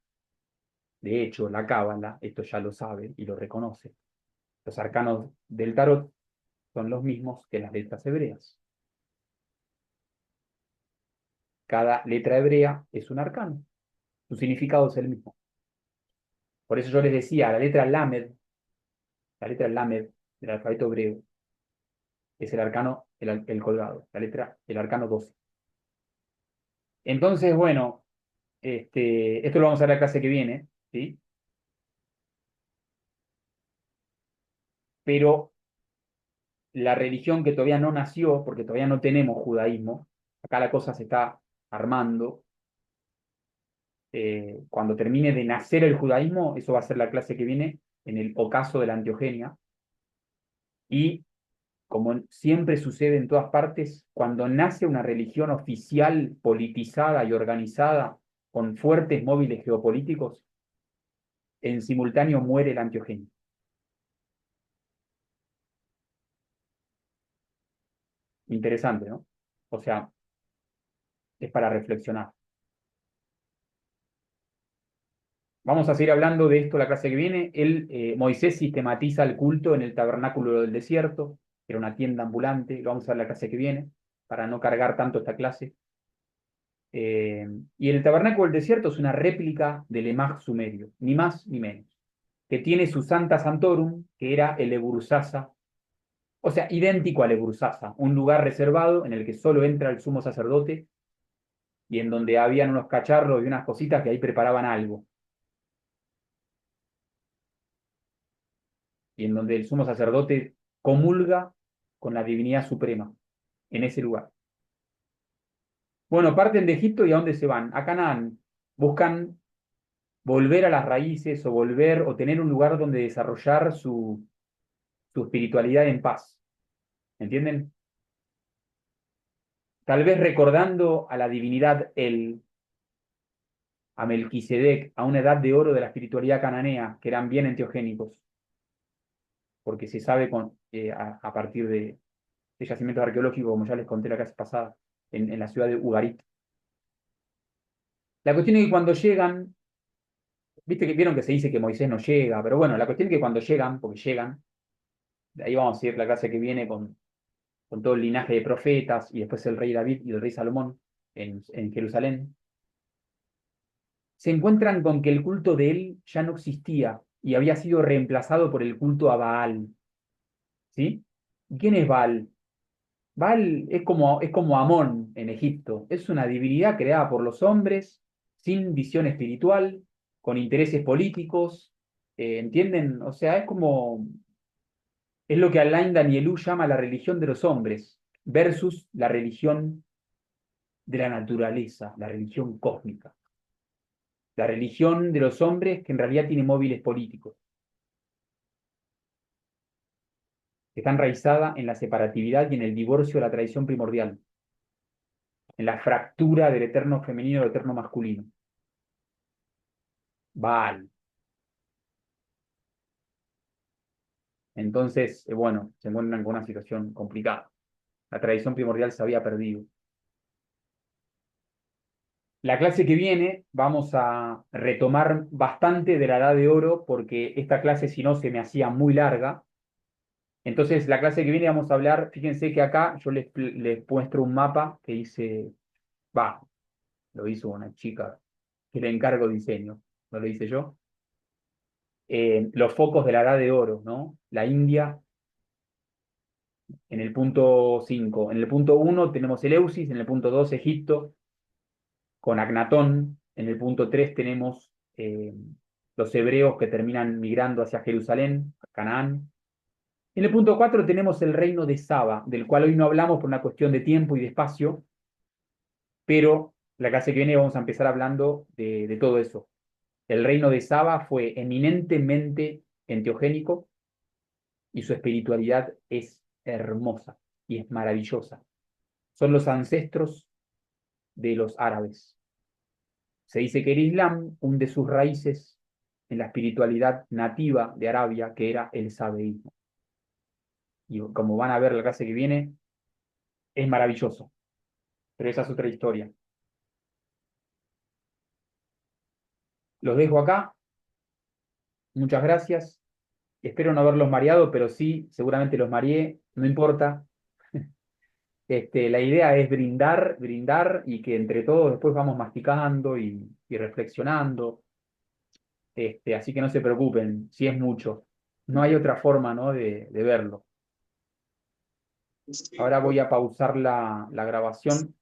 De hecho, la Cábala, esto ya lo sabe y lo reconoce. Los arcanos del tarot son los mismos que las letras hebreas. Cada letra hebrea es un arcano. Su significado es el mismo. Por eso yo les decía, la letra Lamed del alfabeto hebreo, es el arcano, el colgado, la letra, el arcano 12. Entonces, bueno, esto lo vamos a ver la clase que viene, ¿sí? Pero la religión que todavía no nació, porque todavía no tenemos judaísmo, acá la cosa se está armando. Cuando termine de nacer el judaísmo, eso va a ser la clase que viene en el ocaso de la Antioquenia. Y como siempre sucede en todas partes, cuando nace una religión oficial, politizada y organizada, con fuertes móviles geopolíticos, en simultáneo muere la Antioquenia. Interesante, ¿no? O sea, es para reflexionar. Vamos a seguir hablando de esto la clase que viene. Moisés sistematiza el culto en el tabernáculo del desierto, que era una tienda ambulante. Lo vamos a ver la clase que viene, para no cargar tanto esta clase. Y el tabernáculo del desierto es una réplica del Emaj sumerio, ni más ni menos, que tiene su Santa Santorum, que era el Ebursasa, o sea, idéntico al Ebursasa, un lugar reservado en el que solo entra el sumo sacerdote y en donde habían unos cacharros y unas cositas que ahí preparaban algo, y en donde el sumo sacerdote comulga con la divinidad suprema, en ese lugar. Bueno, parten de Egipto y ¿a dónde se van? A Canaán. Buscan volver a las raíces o volver o tener un lugar donde desarrollar su espiritualidad en paz. ¿Entienden? Tal vez recordando a la divinidad a Melquisedec, a una edad de oro de la espiritualidad cananea, que eran bien enteogénicos, porque se sabe a partir de yacimientos arqueológicos, como ya les conté la clase pasada, en la ciudad de Ugarit. La cuestión es que cuando llegan, viste que vieron que se dice que Moisés no llega, pero bueno, la cuestión es que cuando llegan, porque llegan, de ahí vamos a ir la clase que viene con todo el linaje de profetas y después el rey David y el rey Salomón en Jerusalén, se encuentran con que el culto de él ya no existía y había sido reemplazado por el culto a Baal. ¿Sí? ¿Y quién es Baal? Baal es como Amón en Egipto. Es una divinidad creada por los hombres, sin visión espiritual, con intereses políticos. ¿Entienden? O sea, es lo que Alain Danielou llama la religión de los hombres versus la religión de la naturaleza, la religión cósmica. La religión de los hombres que en realidad tiene móviles políticos, que está enraizada en la separatividad y en el divorcio de la tradición primordial, en la fractura del eterno femenino y del eterno masculino. Baal. Entonces, bueno, se encuentran con una situación complicada. La tradición primordial se había perdido. La clase que viene vamos a retomar bastante de la Edad de Oro porque esta clase si no se me hacía muy larga. Entonces la clase que viene vamos a hablar, fíjense que acá yo les muestro un mapa que hice, va, lo hizo una chica que le encargo diseño, no lo hice yo. Los focos de la Edad de Oro, ¿no? La India en el punto 5. En el punto 1 tenemos Eleusis, en el punto 2 Egipto, con Agnatón. En el punto 3 tenemos los hebreos que terminan migrando hacia Jerusalén, Canaán. En el punto 4 tenemos el reino de Saba, del cual hoy no hablamos por una cuestión de tiempo y de espacio, pero la clase que viene vamos a empezar hablando de todo eso. El reino de Saba fue eminentemente enteogénico y su espiritualidad es hermosa y es maravillosa. Son los ancestros de los árabes. Se dice que el Islam hunde sus raíces en la espiritualidad nativa de Arabia, que era el sabeísmo. Y como van a ver la clase que viene, es maravilloso, pero esa es otra historia. Los dejo acá, muchas gracias. Espero no haberlos mareado, pero sí, seguramente los mareé, no importa. La idea es brindar, brindar y que entre todos después vamos masticando y reflexionando. Así que no se preocupen si es mucho. No hay otra forma, ¿no? de verlo. Ahora voy a pausar la grabación